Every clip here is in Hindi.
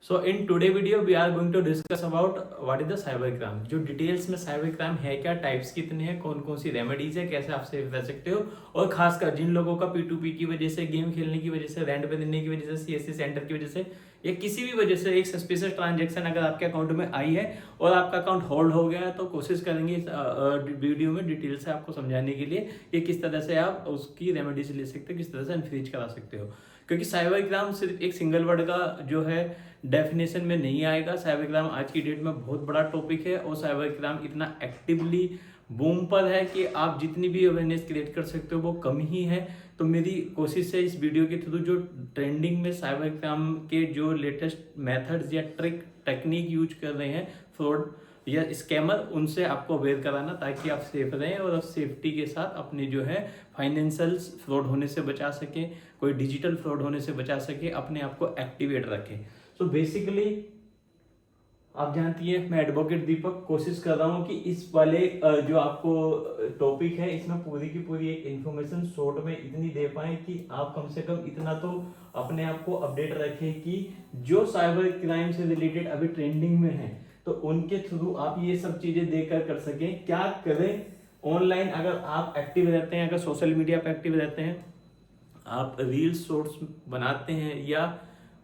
So in today video we are going to discuss about what is the cyber crime. जो डिटेल्स में साइबर क्राइम है क्या, टाइप्स कितने हैं, कौन कौन सी रेमेडीज है, कैसे आप सेफ रह सकते हो, और खासकर जिन लोगों का P2P की वजह से, गेम खेलने की वजह से, रेंट पे देने की वजह से, CSC सेंटर की वजह से या किसी भी वजह से एक सस्पिशियस ट्रांजेक्शन अगर आपके अकाउंट में आई है और आपका अकाउंट होल्ड हो गया है, तो कोशिश करेंगे इस वीडियो में डिटेल से आपको समझाने के लिए कि किस तरह से आप उसकी रेमेडीज ले सकते हो, किस तरह से अनफ्रीज करा सकते हो। क्योंकि साइबर क्राइम सिर्फ एक सिंगल वर्ड का जो है डेफिनेशन में नहीं आएगा। साइबर क्राइम आज की डेट में बहुत बड़ा टॉपिक है और साइबर क्राइम इतना एक्टिवली बूम पर है कि आप जितनी भी अवेयरनेस क्रिएट कर सकते हो वो कम ही है। तो मेरी कोशिश है इस वीडियो के थ्रू जो ट्रेंडिंग में साइबर क्राइम के जो लेटेस्ट मेथड्स या ट्रिक टेक्निक यूज कर रहे हैं फ्रॉड या स्कैमर, उनसे आपको अवेयर कराना ताकि आप सेफ रहें और सेफ्टी के साथ अपने जो है फाइनेंशियल फ्रॉड होने से बचा सकें, कोई डिजिटल फ्रॉड होने से बचा सके, अपने आप को एक्टिवेट रखें। सो बेसिकली आप जानती है मैं एडवोकेट दीपक कोशिश कर रहा हूँ कि इस वाले जो आपको टॉपिक है इसमें पूरी की पूरी एक इन्फॉर्मेशन शॉर्ट में इतनी दे पाए कि आप कम से कम इतना तो अपने आप को अपडेट रखें कि जो साइबर क्राइम से रिलेटेड अभी ट्रेंडिंग में है तो उनके थ्रू आप ये सब चीजें देखकर कर सकें। क्या करें ऑनलाइन अगर आप एक्टिव रहते हैं, अगर सोशल मीडिया पर एक्टिव रहते हैं, आप रील्स शॉर्ट्स बनाते हैं या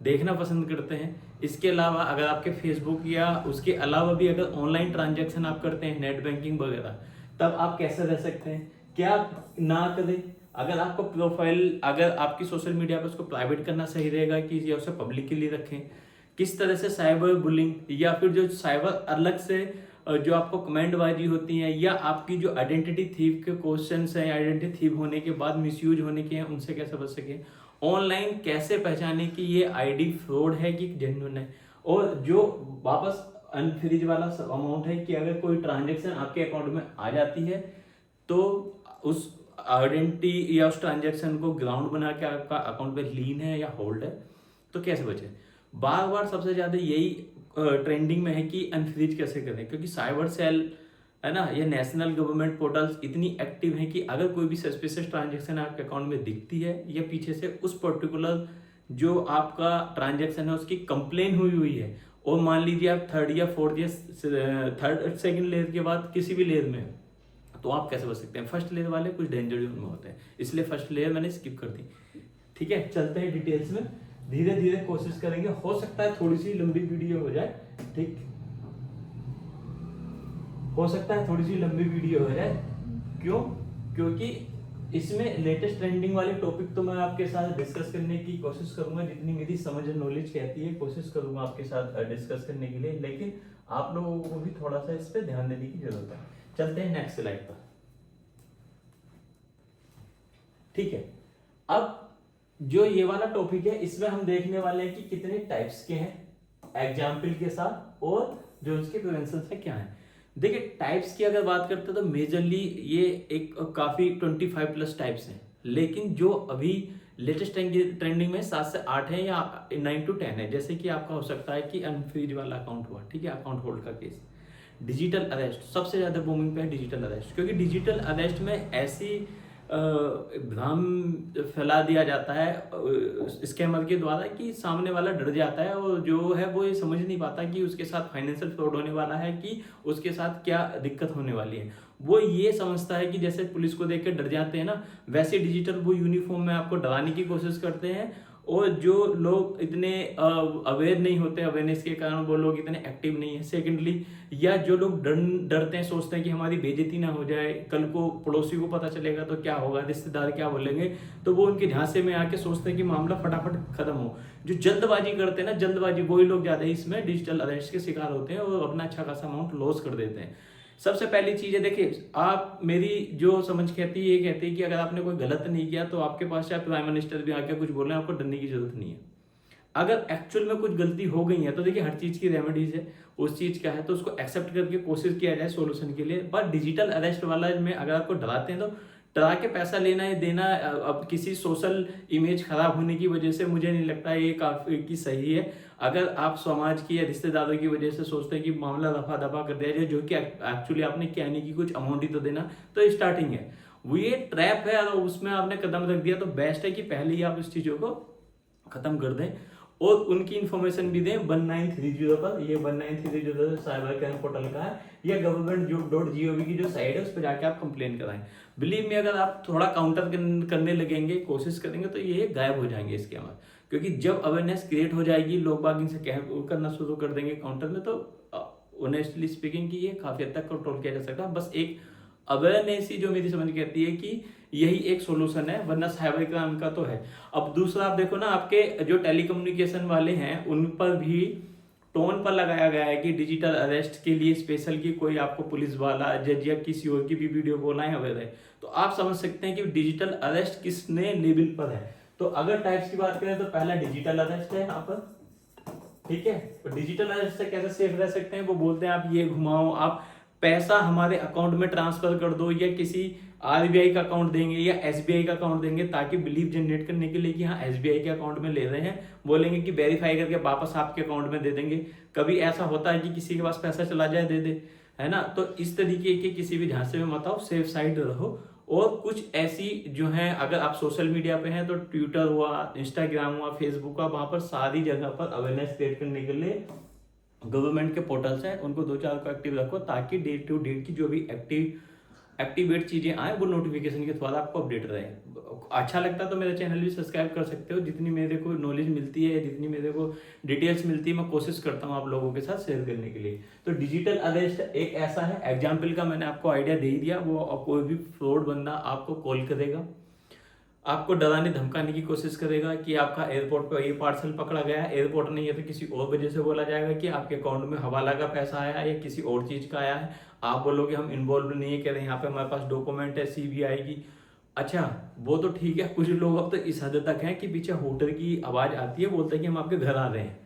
देखना पसंद करते हैं, इसके अलावा अगर आपके फेसबुक या उसके अलावा भी अगर ऑनलाइन ट्रांजैक्शन आप करते हैं, नेट बैंकिंग वगैरह, तब आप कैसे रह सकते हैं, क्या ना करें। अगर आपको प्रोफाइल, अगर आपकी सोशल मीडिया पर उसको प्राइवेट करना सही रहेगा कि या उसे पब्लिक के लिए रखें, किस तरह से साइबर बुलिंग या फिर जो साइबर अलग से जो आपको कमेंटबाजी होती है या आपकी जो आइडेंटिटी थीफ के क्वेश्चंस हैं, आइडेंटिटी थीफ होने के बाद मिसयूज होने के हैं, उनसे कैसे बच सके, ऑनलाइन कैसे पहचाने कि ये आईडी फ्रॉड है कि जेन्युइन है, और जो वापस अनफ्रीज वाला अमाउंट है कि अगर कोई ट्रांजेक्शन आपके अकाउंट में आ जाती है तो उस आइडेंटिटी या उस ट्रांजेक्शन को ग्राउंड बना के आपका अकाउंट पे लीन है या होल्ड है तो कैसे बचे। बार बार सबसे ज्यादा यही ट्रेंडिंग में है कि अनफ्रीज कैसे करें, क्योंकि साइबर सेल है ना, ये नेशनल गवर्नमेंट पोर्टल्स इतनी एक्टिव हैं कि अगर कोई भी सस्पिशियस ट्रांजेक्शन आपके अकाउंट में दिखती है या पीछे से उस पर्टिकुलर जो आपका ट्रांजेक्शन है उसकी कंप्लेन हुई है, और मान लीजिए आप थर्ड या फोर्थ या थर्ड सेकंड लेयर के बाद किसी भी लेयर में, तो आप कैसे बच सकते हैं। फर्स्ट लेयर वाले कुछ डेंजर जोन में होते हैं, इसलिए फर्स्ट लेयर मैंने स्किप कर दी। ठीक है, चलते हैं डिटेल्स में, धीरे धीरे कोशिश करेंगे, हो सकता है थोड़ी सी लंबी वीडियो हो जाए, ठीक, हो सकता है थोड़ी सी लंबी वीडियो हो जाए। क्यों? क्योंकि इसमें लेटेस्ट ट्रेंडिंग वाले टॉपिक तो मैं आपके साथ डिस्कस करने की कोशिश करूंगा, जितनी मेरी समझ और नॉलेज कहती है कोशिश करूंगा आपके साथ डिस्कस करने के लिए, लेकिन आप लोगों को भी थोड़ा सा इस पर ध्यान देने की जरूरत है। चलते हैं नेक्स्ट स्लाइड पर। ठीक है, अब जो ये वाला टॉपिक है इसमें हम देखने वाले हैं कि कितने टाइप्स के हैं एग्जाम्पल के साथ, और जो उसके प्रिवेंशन है क्या है। देखिए टाइप्स की अगर बात करते हैं तो मेजरली ये एक काफी 25 प्लस टाइप्स हैं, लेकिन जो अभी लेटेस्ट ट्रेंडिंग में 7 से 8 है या 9 to 10 है। जैसे कि आपका हो सकता है कि अनफ्रीज वाला अकाउंट हुआ, ठीक है, अकाउंट होल्ड का केस। डिजिटल अरेस्ट सबसे ज्यादा बूमिंग पे है, डिजिटल अरेस्ट, क्योंकि डिजिटल अरेस्ट में ऐसी भ्रम फैला दिया जाता है स्कैमर के द्वारा कि सामने वाला डर जाता है और जो है वो ये समझ नहीं पाता कि उसके साथ फाइनेंशियल फ्रॉड होने वाला है, कि उसके साथ क्या दिक्कत होने वाली है। वो ये समझता है कि जैसे पुलिस को देख के डर जाते हैं ना, वैसे डिजिटल वो यूनिफॉर्म में आपको डराने की कोशिश करते हैं। और जो लोग इतने अवेयर नहीं होते, अवेयरनेस के कारण वो लोग इतने एक्टिव नहीं है। सेकेंडली, या जो लोग डरते हैं, सोचते हैं कि हमारी बेइज्जती ना हो जाए, कल को पड़ोसी को पता चलेगा तो क्या होगा, रिश्तेदार क्या बोलेंगे, तो वो उनके झांसे में आके सोचते हैं कि मामला फटाफट खत्म हो। जो जल्दबाजी करते हैं ना, जल्दबाजी, वही लोग ज्यादा इसमें डिजिटल अरेस्ट के शिकार होते हैं और अपना अच्छा खासा अमाउंट लॉस कर देते हैं। सबसे पहली चीज है, देखिए आप, मेरी जो समझ कहती है ये कहती है कि अगर आपने कोई गलत नहीं किया तो आपके पास चाहे प्राइम मिनिस्टर भी आके कुछ बोले, आपको डरने की जरूरत नहीं है। अगर एक्चुअल में कुछ गलती हो गई है तो देखिए हर चीज की रेमेडीज है, उस चीज का है तो उसको एक्सेप्ट करके कोशिश किया जाए सोल्यूशन के लिए। पर डिजिटल अरेस्ट वाला में अगर आपको डराते हैं तो डरा के पैसा लेना है देना, अब किसी सोशल इमेज खराब होने की वजह से मुझे नहीं लगता ये काफी की सही है। अगर आप समाज की या रिश्तेदारों की वजह से सोचते हैं कि मामला दफा दफा कर दिया जाए, जो कि एक्चुअली आपने क्या नहीं की, कुछ अमाउंट ही तो देना, तो स्टार्टिंग है वो ये ट्रैप है और उसमें आपने कदम रख दिया, तो बेस्ट है कि पहले ही आप इस चीजों को खत्म कर दें। और उनकी इन्फॉर्मेशन भी दें 1930 पर। ये 1930 साइबर क्राइम पोर्टल का है, या government.gov की जो साइट है उस पर जाके आप कंप्लेन कराएं। बिलीव में अगर आप थोड़ा काउंटर करने लगेंगे, कोशिश करेंगे, तो ये गायब हो जाएंगे स्कैमर। क्योंकि जब अवेयरनेस क्रिएट हो जाएगी, लोग बाग इनसे करना शुरू कर देंगे काउंटर में, तो ऑनेस्टली स्पीकिंग की ये काफी हद तक कंट्रोल किया जा सकता है। बस एक अवेयरनेस ही जो मेरी समझ कहती है कि यही एक सोल्यूशन है, वरना साइबर क्राइम का तो है। अब दूसरा आप देखो ना, आपके जो टेलीकम्युनिकेशन वाले हैं उन पर भी टोन पर लगाया गया है कि डिजिटल अरेस्ट के लिए स्पेशल की कोई आपको पुलिस वाला, जज या किसी और की भी वीडियो कॉल आए वगैरह, तो आप समझ सकते हैं कि डिजिटल अरेस्ट किसने लेवल पर है। तो अगर टाइप्स की बात करें तो पहला डिजिटल अरेस्ट है यहाँ पर, ठीक है। तो डिजिटल अरेस्ट से कैसे सेफ रह सकते हैं, वो बोलते हैं आप ये घुमाओ, आप पैसा हमारे अकाउंट में ट्रांसफर कर दो, या किसी आरबीआई का अकाउंट देंगे या एसबीआई का अकाउंट देंगे, ताकि बिलीव जनरेट करने के लिए कि हाँ एसबीआई के अकाउंट में ले रहे हैं, बोलेंगे कि वेरीफाई करके वापस आपके अकाउंट में दे देंगे। कभी ऐसा होता है कि किसी के पास पैसा चला जाए, दे दे, है ना। तो इस तरीके के किसी भी झांसे में मत आओ, सेफ साइड रहो। और कुछ ऐसी जो है, अगर आप सोशल मीडिया पे हैं तो ट्विटर हुआ, इंस्टाग्राम हुआ, फेसबुक हुआ, वहां पर सारी जगह पर अवेयरनेस क्रिएट करने के लिए गवर्नमेंट के पोर्टल्स हैं, उनको 2-4 को एक्टिव रखो, ताकि डे टू डेट की जो भी एक्टिवेट चीजें आए वो नोटिफिकेशन के द्वारा आपको अपडेट रहे। अच्छा लगता है तो मेरा चैनल भी सब्सक्राइब कर सकते हो। जितनी मेरे को नॉलेज मिलती है, जितनी मेरे को डिटेल्स मिलती है, मैं कोशिश करता हूँ आप लोगों के साथ शेयर करने के लिए। तो डिजिटल अरेस्ट एक ऐसा है, एग्जाम्पल का मैंने आपको आइडिया दे ही दिया। वो कोई भी फ्रॉड बंदा आपको कॉल करेगा, आपको डराने धमकाने की कोशिश करेगा कि आपका एयरपोर्ट पे ये पार्सल पकड़ा गया है, एयरपोर्ट नहीं है तो किसी और वजह से बोला जाएगा कि आपके अकाउंट में हवाला का पैसा आया है या किसी और चीज का आया है। आप बोलोगे हम इन्वॉल्व नहीं है, कह रहे हैं यहाँ पे हमारे पास डॉक्यूमेंट है, सीबीआई की। अच्छा वो तो ठीक है, कुछ लोग अब तो इस हद तक हैं कि पीछे होटल की आवाज आती है, बोलते हैं कि हम आपके घर आ रहे हैं,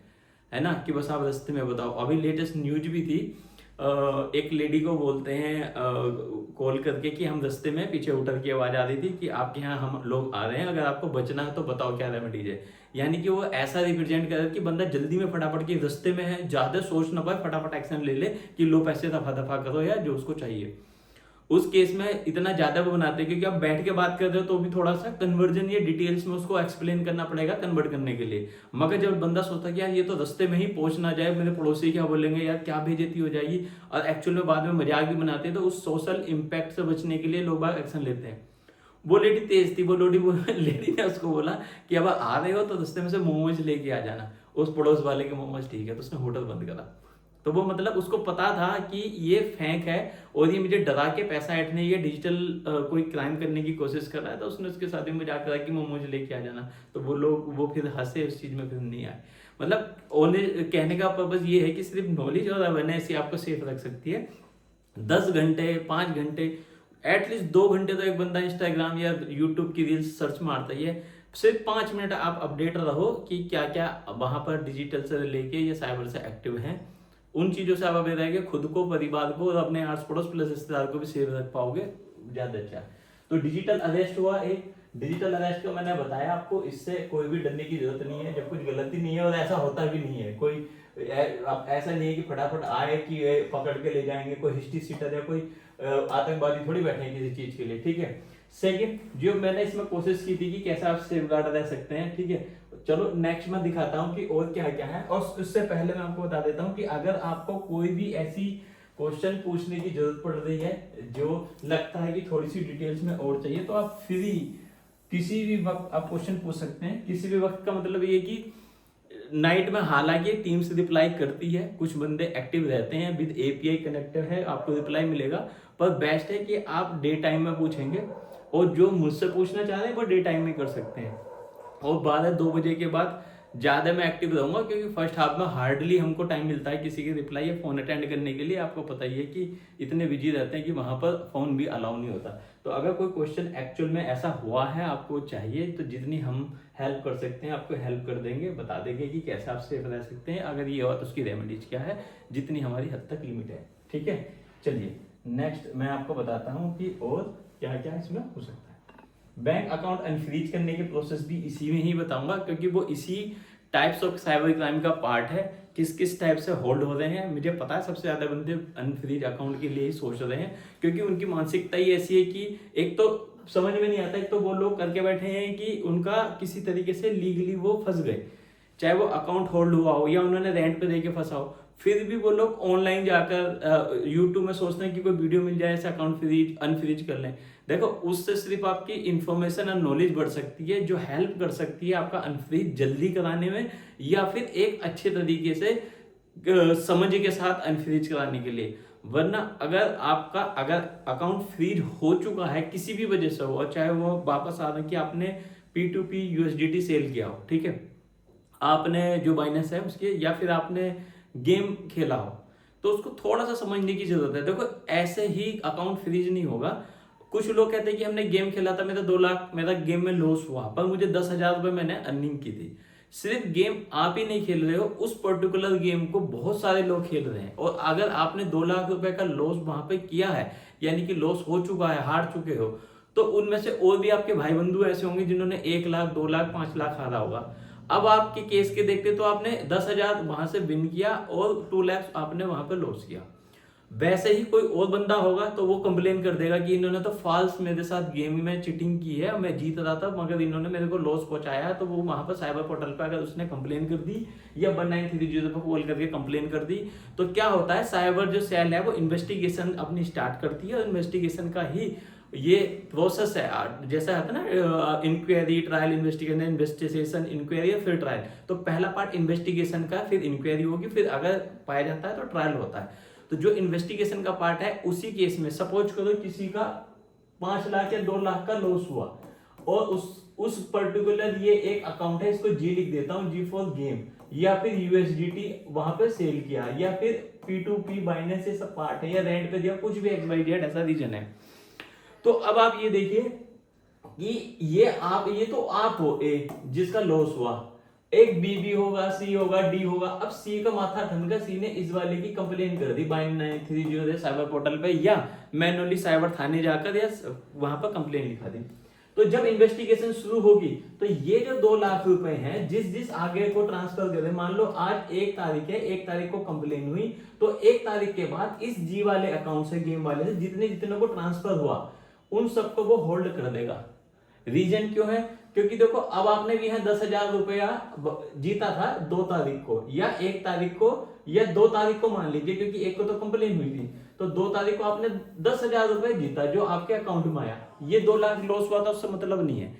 है ना, कि बस आप रास्ते में बताओ। अभी लेटेस्ट न्यूज भी थी, एक लेडी को बोलते हैं कॉल करके कि हम रास्ते में, पीछे होटल की आवाज आ रही थी कि आपके यहाँ हम लोग आ रहे हैं, अगर आपको बचना है तो बताओ क्या रेमेडीज है। यानी कि वो ऐसा रिप्रेजेंट कर कि बंदा जल्दी में फटाफट के रास्ते में है, ज्यादा सोच ना पाए, फटाफट एक्शन ले ले कि लो पैसे दफा दफा करो या जो उसको चाहिए। उस केस में इतना ज्यादा वो बनाते हैं क्योंकि आप बैठ के बात कर रहे हो तो भी थोड़ा सा कन्वर्जन या डिटेल्स में उसको एक्सप्लेन करना पड़ेगा कन्वर्ट करने के लिए। मगर जब बंदा सोचता है कि यार ये तो रास्ते में ही पहुंच ना जाए, मेरे पड़ोसी क्या बोलेंगे, यार क्या बेइज्जती हो जाएगी, और एक्चुअल में बाद में मजाक भी बनाते हैं, तो उस सोशल इंपैक्ट से बचने के लिए लोग बाग एक्शन लेते हैं। वो लेडी तेज थी, वो लेडी ने उसको बोला कि अब आ रहे हो तो रास्ते में से मोमोज लेके आ जाना। उस पड़ोस वाले के मोमोज ठीक है, तो उसने होटल बंद करा। तो वो मतलब उसको पता था कि ये फेंक है और ये मुझे डरा के पैसा ऐंठने या डिजिटल कोई क्राइम करने की कोशिश कर रहा है, तो उसने उसके साथ ही मजाक करा कि मोमोज लेके आ जाना। तो वो लोग वो फिर हंसे, उस चीज में फिर नहीं आए। मतलब कहने का पर्पज ये है कि सिर्फ नॉलेज और अवेयरनेस ही आपको सेफ रख सकती है। 10 घंटे 5 घंटे एटलीस्ट 2 घंटे तो एक बंदा इंस्टाग्राम या यूट्यूब की रील्स सर्च मारता ही है। सिर्फ 5 मिनट आप अपडेट रहो कि क्या क्या वहां पर डिजिटल से लेके या साइबर से एक्टिव हैं। उन चीजों से आप अवेयर रहेंगे, खुद को, परिवार को और अपने आस पड़ोस प्लस रिश्तेदार को भी सेफ रख पाओगे, ज्यादा अच्छा। तो डिजिटल अरेस्ट हुआ एक। डिजिटल अरेस्ट का मैंने बताया आपको, इससे कोई भी डरने की जरूरत नहीं है जब कुछ गलती नहीं है, और ऐसा होता भी नहीं है। कोई ऐसा नहीं है कि फटाफट आए कि पकड़ के ले जाएंगे, कोई हिस्ट्री सीटर या कोई आतंकवादी थोड़ी बैठे हैं किसी चीज के लिए, ठीक है। सेकंड, जो मैंने इसमें कोशिश की थी कि कैसे आप सेफ गार्ड रह सकते हैं, ठीक है। चलो नेक्स्ट मैं दिखाता हूं कि और क्या क्या है। और उससे पहले मैं आपको बता देता हूं कि अगर आपको कोई भी ऐसी क्वेश्चन पूछने की जरूरत पड़ रही है जो लगता है कि थोड़ी सी डिटेल्स में और चाहिए, तो आप फ्री किसी भी वक्त आप क्वेश्चन पूछ सकते हैं। किसी भी वक्त का मतलब ये कि नाइट में, हालांकि टीम से रिप्लाई करती है, कुछ बंदे एक्टिव रहते हैं, विद एपीआई कनेक्टेड है, आपको रिप्लाई मिलेगा। पर बेस्ट है कि आप डे टाइम में पूछेंगे, और जो मुझसे पूछना चाह रहे हैं वो डे टाइम में कर सकते हैं। और 12-2 बजे के बाद ज्यादा मैं एक्टिव रहूंगा, क्योंकि फर्स्ट हाफ में हार्डली हमको टाइम मिलता है किसी के रिप्लाई या फोन अटेंड करने के लिए। आपको पता ही है कि इतने बिजी रहते हैं कि वहां पर फोन भी अलाउ नहीं होता। तो अगर कोई क्वेश्चन एक्चुअल में ऐसा हुआ है, आपको चाहिए, तो जितनी हम हेल्प कर सकते हैं आपको हेल्प कर देंगे, बता देंगे कि कैसे आप सेफ रह सकते हैं। अगर ये हो तो उसकी रेमेडीज क्या है, जितनी हमारी हद तक लिमिट है, ठीक है। चलिए नेक्स्ट मैं आपको बताता हूँ कि और क्या क्या इसमें हो सकता है। बैंक अकाउंट अनफ्रीज करने की प्रोसेस भी इसी में ही बताऊंगा, क्योंकि वो इसी टाइप्स ऑफ साइबर क्राइम का पार्ट है। किस किस टाइप से होल्ड हो रहे हैं, मुझे पता है सबसे ज्यादा बंदे अनफ्रीज अकाउंट के लिए ही सोच रहे हैं, क्योंकि उनकी मानसिकता ही ऐसी है कि एक तो समझ में नहीं आता, एक तो वो लोग करके बैठे हैं कि उनका किसी तरीके से लीगली वो फंस गए, चाहे वो अकाउंट होल्ड हुआ हो या उन्होंने रेंट पे देके फंसा हो, फिर भी वो लोग ऑनलाइन जाकर यूट्यूब में सोचते हैं कि कोई वीडियो मिल जाए ऐसे अकाउंट फ्रीज अनफ्रीज कर लें। देखो उससे सिर्फ आपकी इंफॉर्मेशन और नॉलेज बढ़ सकती है, जो हेल्प कर सकती है आपका अनफ्रीज जल्दी कराने में, या फिर एक अच्छे तरीके से समझ के साथ अनफ्रीज कराने के लिए। वरना अगर अकाउंट फ्रीज हो चुका है किसी भी वजह से हो, और चाहे वो वापस आ रहा कि आपने P2P USDT सेल किया हो, ठीक है, आपने जो बाइनेंस है उसके, या फिर आपने गेम खेला हो, तो उसको थोड़ा सा समझने की जरूरत है। देखो ऐसे ही अकाउंट फ्रीज नहीं होगा। कुछ लोग कहते हैं कि हमने गेम खेला था, मेरा 2 लाख मेरा गेम में लॉस हुआ, पर मुझे 10,000 रुपए मैंने अर्निंग की थी। सिर्फ गेम आप ही नहीं खेल रहे हो, उस पर्टिकुलर गेम को बहुत सारे लोग खेल रहे हैं, और अगर आपने 2 लाख रुपए का लॉस वहां पे किया है, यानी कि लॉस हो चुका है, हार चुके हो, तो उनमें से और भी आपके भाई बंधु ऐसे होंगे जिन्होंने 1 लाख 2 लाख 5 लाख हारा होगा। अब आपके केस के देखते तो आपने 10,000 वहां से विन किया और 2 लाख आपने वहां पे लॉस किया। वैसे ही कोई और बंदा होगा तो वो कंप्लेन कर देगा कि इन्होंने तो फॉल्स मेरे साथ गेम में चीटिंग की है, मैं जीत रहा था मगर इन्होंने मेरे को लॉस पहुंचाया है। तो वो वहां पर साइबर पोर्टल पर अगर उसने कंप्लेन कर दी या 1930 पर कॉल करके कंप्लेन कर दी, तो क्या होता है, साइबर जो सेल है वो इन्वेस्टिगेशन अपनी स्टार्ट करती है, और इन्वेस्टिगेशन का ही ये प्रोसेस है। जैसा है ना इंक्वायरी, ट्रायल, इन्वेस्टिगेशन, इंक्वायरी, फिर ट्रायल। तो पहला पार्ट इन्वेस्टिगेशन का, फिर इंक्वायरी होगी, फिर अगर पाया जाता है तो ट्रायल होता है। तो जो इन्वेस्टिगेशन का पार्ट है, उसी केस में सपोज करो किसी का 5 लाख या 2 लाख का लॉस हुआ, और उस पर्टिकुलर ये एक अकाउंट है, इसको जी लिख देता हूं, जी फॉर गेम, या फिर USDT वहां पे सेल किया, या फिर P2P बाइनेंस से सब पार्ट है, या रेंट पे दिया, कुछ भी XYZ ऐसा रीजन है। तो अब आप ये देखिए कि ये तो आप हो ए जिसका लॉस हुआ, एक B होगा, C होगा, D होगा। अब C का माथा ठनका, C ने इस वाले की कंप्लेन कर दी 1930 साइबर पोर्टल पे, या मैनुअली साइबर थाने जाकर या वहां पर कंप्लेन लिखा दी। तो जब इन्वेस्टिगेशन शुरू होगी तो ये जो 2 लाख रुपए हैं जिस आगे को ट्रांसफर करे, मान लो आज 1 तारीख है, 1 तारीख को कंप्लेन हुई, तो 1 तारीख के बाद इस G वाले अकाउंट से, गेम वाले से जितने को ट्रांसफर हुआ उन सबको वो होल्ड कर देगा। रीजन क्यों है? क्योंकि देखो अब आपने भी यहाँ 10,000 रुपया जीता था 2 तारीख को, या 1 तारीख को, या 2 तारीख को मान लीजिए, क्योंकि 1 को तो कंप्लेन हुई थी, तो 2 तारीख को आपने 10,000 रुपए जीता जो आपके अकाउंट में आया। ये 2 लाख लॉस हुआ था, उससे मतलब नहीं है।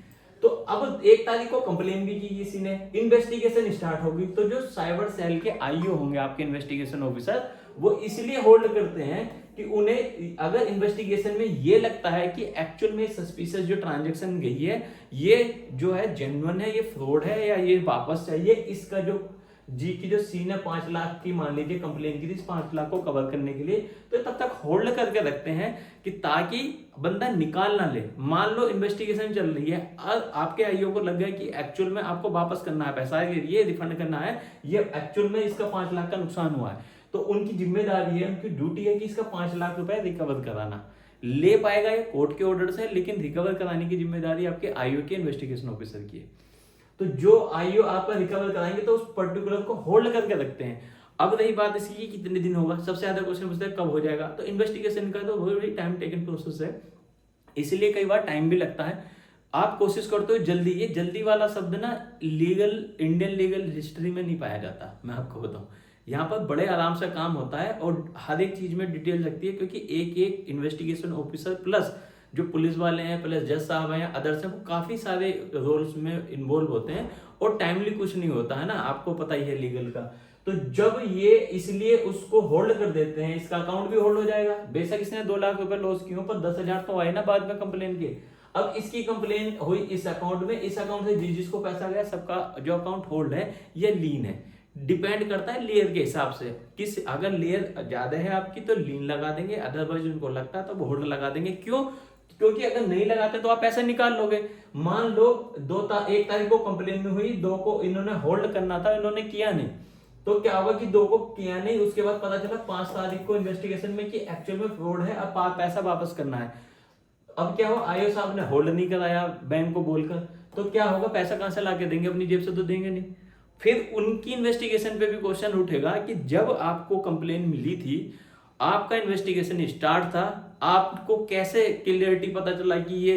तो अब 1 तारीख को कंप्लेन भी की किसी ने, इन्वेस्टिगेशन स्टार्ट होगी, तो जो साइबर सेल के IO होंगे आपके इन्वेस्टिगेशन ऑफिसर, वो इसलिए होल्ड करते हैं कि उन्हें अगर इन्वेस्टिगेशन में ये लगता है कि एक्चुअल में सस्पिशियस जो ट्रांजैक्शन गई है ये जो है जेन्युइन है, ये फ्रॉड है, या ये वापस चाहिए, इसका जो जी की जो C ने 5 लाख की मान लीजिए कंप्लेन की थी, 5 लाख को कवर करने के लिए, तो तब तक होल्ड करके रखते हैं कि ताकि बंदा निकाल ना ले। मान लो इन्वेस्टिगेशन चल रही है और आपके IO को लग गया कि एक्चुअल में आपको वापस करना है पैसा, ये रिफंड करना है, ये एक्चुअल में इसका 5 लाख का नुकसान हुआ है, तो उनकी जिम्मेदारी है, उनकी ड्यूटी है कि इसका 5 लाख रुपए रिकवर कराना। ले पाएगा ये कोर्ट के ऑर्डर से, लेकिन रिकवर कराने की जिम्मेदारी आपके IO के इन्वेस्टिगेशन ऑफिसर की है। तो जो IO आपका रिकवर कराएंगे तो उस पर्टिकुलर को होल्ड करके रखते हैं। अब रही बात इसकी कि कितने दिन होगा, सबसे ज्यादा क्वेश्चन पूछते हैं कब हो जाएगा, तो इन्वेस्टिगेशन का तो बहुत टाइम टेकन प्रोसेस है, इसलिए कई बार टाइम भी लगता है। आप कोशिश करते हो जल्दी, ये जल्दी वाला शब्द ना इंडियन लीगल हिस्ट्री में नहीं पाया जाता, मैं आपको बताऊं। यहाँ पर बड़े आराम से काम होता है और हर एक चीज में डिटेल लगती है, क्योंकि एक इन्वेस्टिगेशन ऑफिसर प्लस जो पुलिस वाले हैं प्लस जज साहब हैं या अदर्स हैं, वो काफी सारे रोल्स में इन्वॉल्व होते हैं, और टाइमली कुछ नहीं होता है ना, आपको पता ही है लीगल का। तो जब ये इसलिए उसको होल्ड कर देते हैं, इसका अकाउंट भी होल्ड हो जाएगा, बेशक इसने 2 लाख रुपए लॉस किए, पर 10,000 तो आए ना बाद में कंप्लेन के। अब इसकी कंप्लेन हुई इस अकाउंट में, इस अकाउंट से जिसको पैसा गया सबका जो अकाउंट होल्ड है ये लीन है। डिपेंड करता है लेयर के हिसाब से, किस अगर लेयर ज्यादा है आपकी तो लीन लगा देंगे, अदरवाइज उनको लगता है तो वो होल्ड लगा देंगे। क्यों? क्योंकि अगर नहीं लगाते तो आप पैसे निकाल लोगे। मान लो 1 तारीख को कंप्लेन में हुई, 2 को इन्होंने होल्ड करना था, इन्होंने किया नहीं, तो क्या होगा कि 2 को किया नहीं, उसके बाद पता चला 5 तारीख को इन्वेस्टिगेशन में कि एक्चुअल में फ्रॉड है, अब पैसा वापस करना है। अब क्या हुआ, IO साहब ने होल्ड नहीं कराया बैंक को बोलकर, तो क्या होगा, पैसा कहां से लाके देंगे, अपनी जेब से तो देंगे नहीं। फिर उनकी इन्वेस्टिगेशन पे भी क्वेश्चन उठेगा कि जब आपको कंप्लेन मिली थी, आपका इन्वेस्टिगेशन स्टार्ट था, आपको कैसे क्लियरिटी पता चला कि ये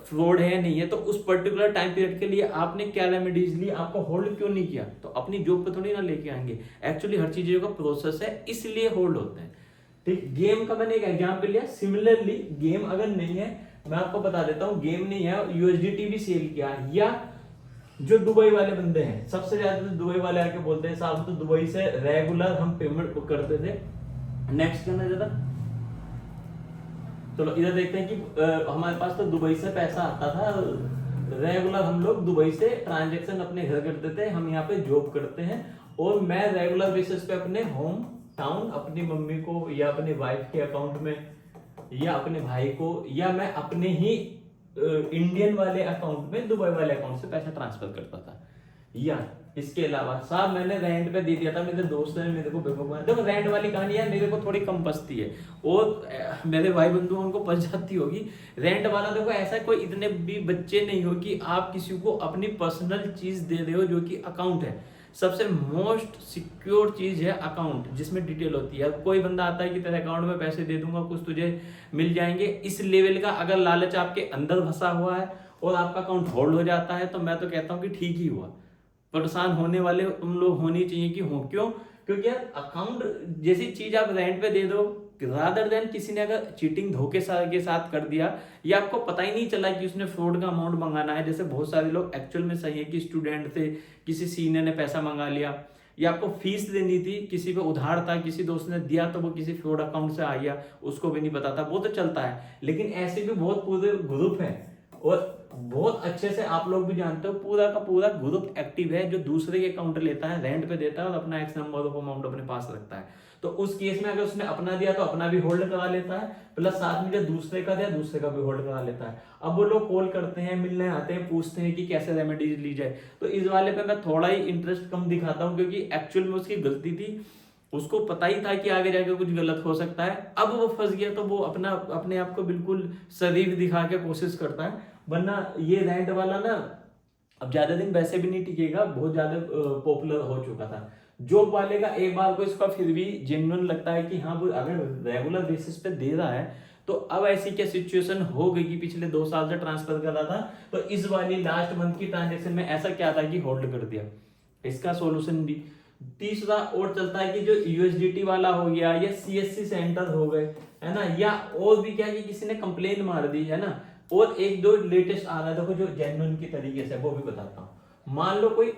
फ्रॉड है या नहीं है, तो उस पर्टिकुलर टाइम पीरियड के लिए आपने क्या रेमेडीज ली, आपको होल्ड क्यों नहीं किया, तो अपनी जॉब पे थोड़ी ना लेके आएंगे। एक्चुअली हर चीजों का प्रोसेस है, इसलिए होल्ड होते हैं। ठीक, गेम का मैंने एक एग्जाम्पल लिया। सिमिलरली गेम अगर नहीं है, मैं आपको बता देता हूँ, गेम नहीं है, यूएसडीटी भी सेल किया, या जो दुबई वाले बंदे हैं, सबसे ज्यादा तो दुबई वाले आके बोलते हैं साहब तो दुबई से रेगुलर हम पेमेंट करते थे। नेक्स्ट करना ज्यादा, चलो इधर देखते हैं कि हमारे पास तो दुबई से पैसा आता था रेगुलर, हम लोग दुबई से ट्रांजेक्शन अपने घर करते थे, हम यहाँ पे जॉब करते हैं, और मैं रेगुलर बेसिस पे अपने होम टाउन अपनी मम्मी को या अपनी वाइफ के अकाउंट में या अपने भाई को या मैं अपने ही इंडियन वाले अकाउंट में दुबई वाले अकाउंट से पैसा ट्रांसफर करता था। या इसके अलावा साहब मैंने रेंट पे दे दिया था, मेरे दोस्त ने मेरे को बेवकूफ बनाया। देखो रेंट वाली कहानी यार मेरे को थोड़ी कम पसती है, और मेरे भाई बंधु उनको पस जाती होगी। रेंट वाला देखो ऐसा कोई इतने भी बच्चे नहीं हो कि आप किसी को अपनी पर्सनल चीज दे रहे हो, जो कि अकाउंट है। सबसे मोस्ट सिक्योर चीज है अकाउंट, जिसमें डिटेल होती है। अब कोई बंदा आता है कि तेरे अकाउंट में पैसे दे दूंगा, कुछ तुझे मिल जाएंगे, इस लेवल का अगर लालच आपके अंदर फंसा हुआ है और आपका अकाउंट होल्ड हो जाता है, तो मैं तो कहता हूं कि ठीक ही हुआ। परेशान होने वाले तुम लोग होनी चाहिए कि हो, क्यों? क्योंकि यार अकाउंट जैसी चीज आप रेंट पे दे दो, रादर देन किसी ने अगर चीटिंग धोखे के साथ कर दिया, या आपको पता ही नहीं चला कि उसने फ्रॉड का अमाउंट मंगाना है। जैसे बहुत सारे लोग एक्चुअल में सही है कि स्टूडेंट थे, किसी सीनियर ने पैसा मंगा लिया, या आपको फीस देनी थी, किसी पे उधार था, किसी दोस्त ने दिया तो वो किसी फ्रॉड अकाउंट से आ गया, उसको भी नहीं पता था। वो तो चलता है, लेकिन ऐसे भी बहुत पूरे ग्रुप है, और बहुत अच्छे से आप लोग भी जानते हो पूरा का पूरा ग्रुप एक्टिव है, जो दूसरे के अकाउंट लेता है, रेंट पे देता है और अपना एक्स नंबर ऑफ अमाउंट अपने पास रखता है। तो उस केस में अगर उसने अपना दिया तो अपना भी होल्ड करा लेता है, प्लस साथ में जो दूसरे का दिया दूसरे का भी होल्ड करा लेता है। अब वो लोग कॉल करते हैं, मिलने आते हैं, पूछते हैं कि कैसे रेमेडीज ली जाए। तो इस वाले पे मैं थोड़ा ही इंटरेस्ट कम दिखाता हूँ, क्योंकि एक्चुअल में उसकी गलती थी, उसको पता ही था कि आगे जाके कुछ गलत हो सकता है। अब वो फंस गया तो वो अपने आप को बिल्कुल शरीफ दिखा के कोशिश करता है, वरना ये रेंट वाला ना अब ज्यादा दिन वैसे भी नहीं टिकेगा, बहुत ज्यादा पॉपुलर हो चुका था। जॉब वाले का एक बार को इसका फिर भी जेन्युइन लगता है कि हाँ वो अगर रेगुलर बेसिस पे दे रहा है, तो अब ऐसी क्या सिचुएशन हो गई कि पिछले 2 साल से ट्रांसफर कर रहा था, तो इस वाली लास्ट मंथ की ट्रांजेक्शन में ऐसा क्या था कि होल्ड कर दिया। इसका सोल्यूशन भी तीसरा और चलता है कि जो यूएसडीटी वाला हो गया, या सीएससी सेंटर हो गए, है ना, या और भी क्या कि किसी ने कंप्लेन मार दी, है ना। और एक दो लेटेस्ट आ रहा है, देखो जो जेन्युइन की तरीके से, वो भी बताता हूँ। मान लो कोई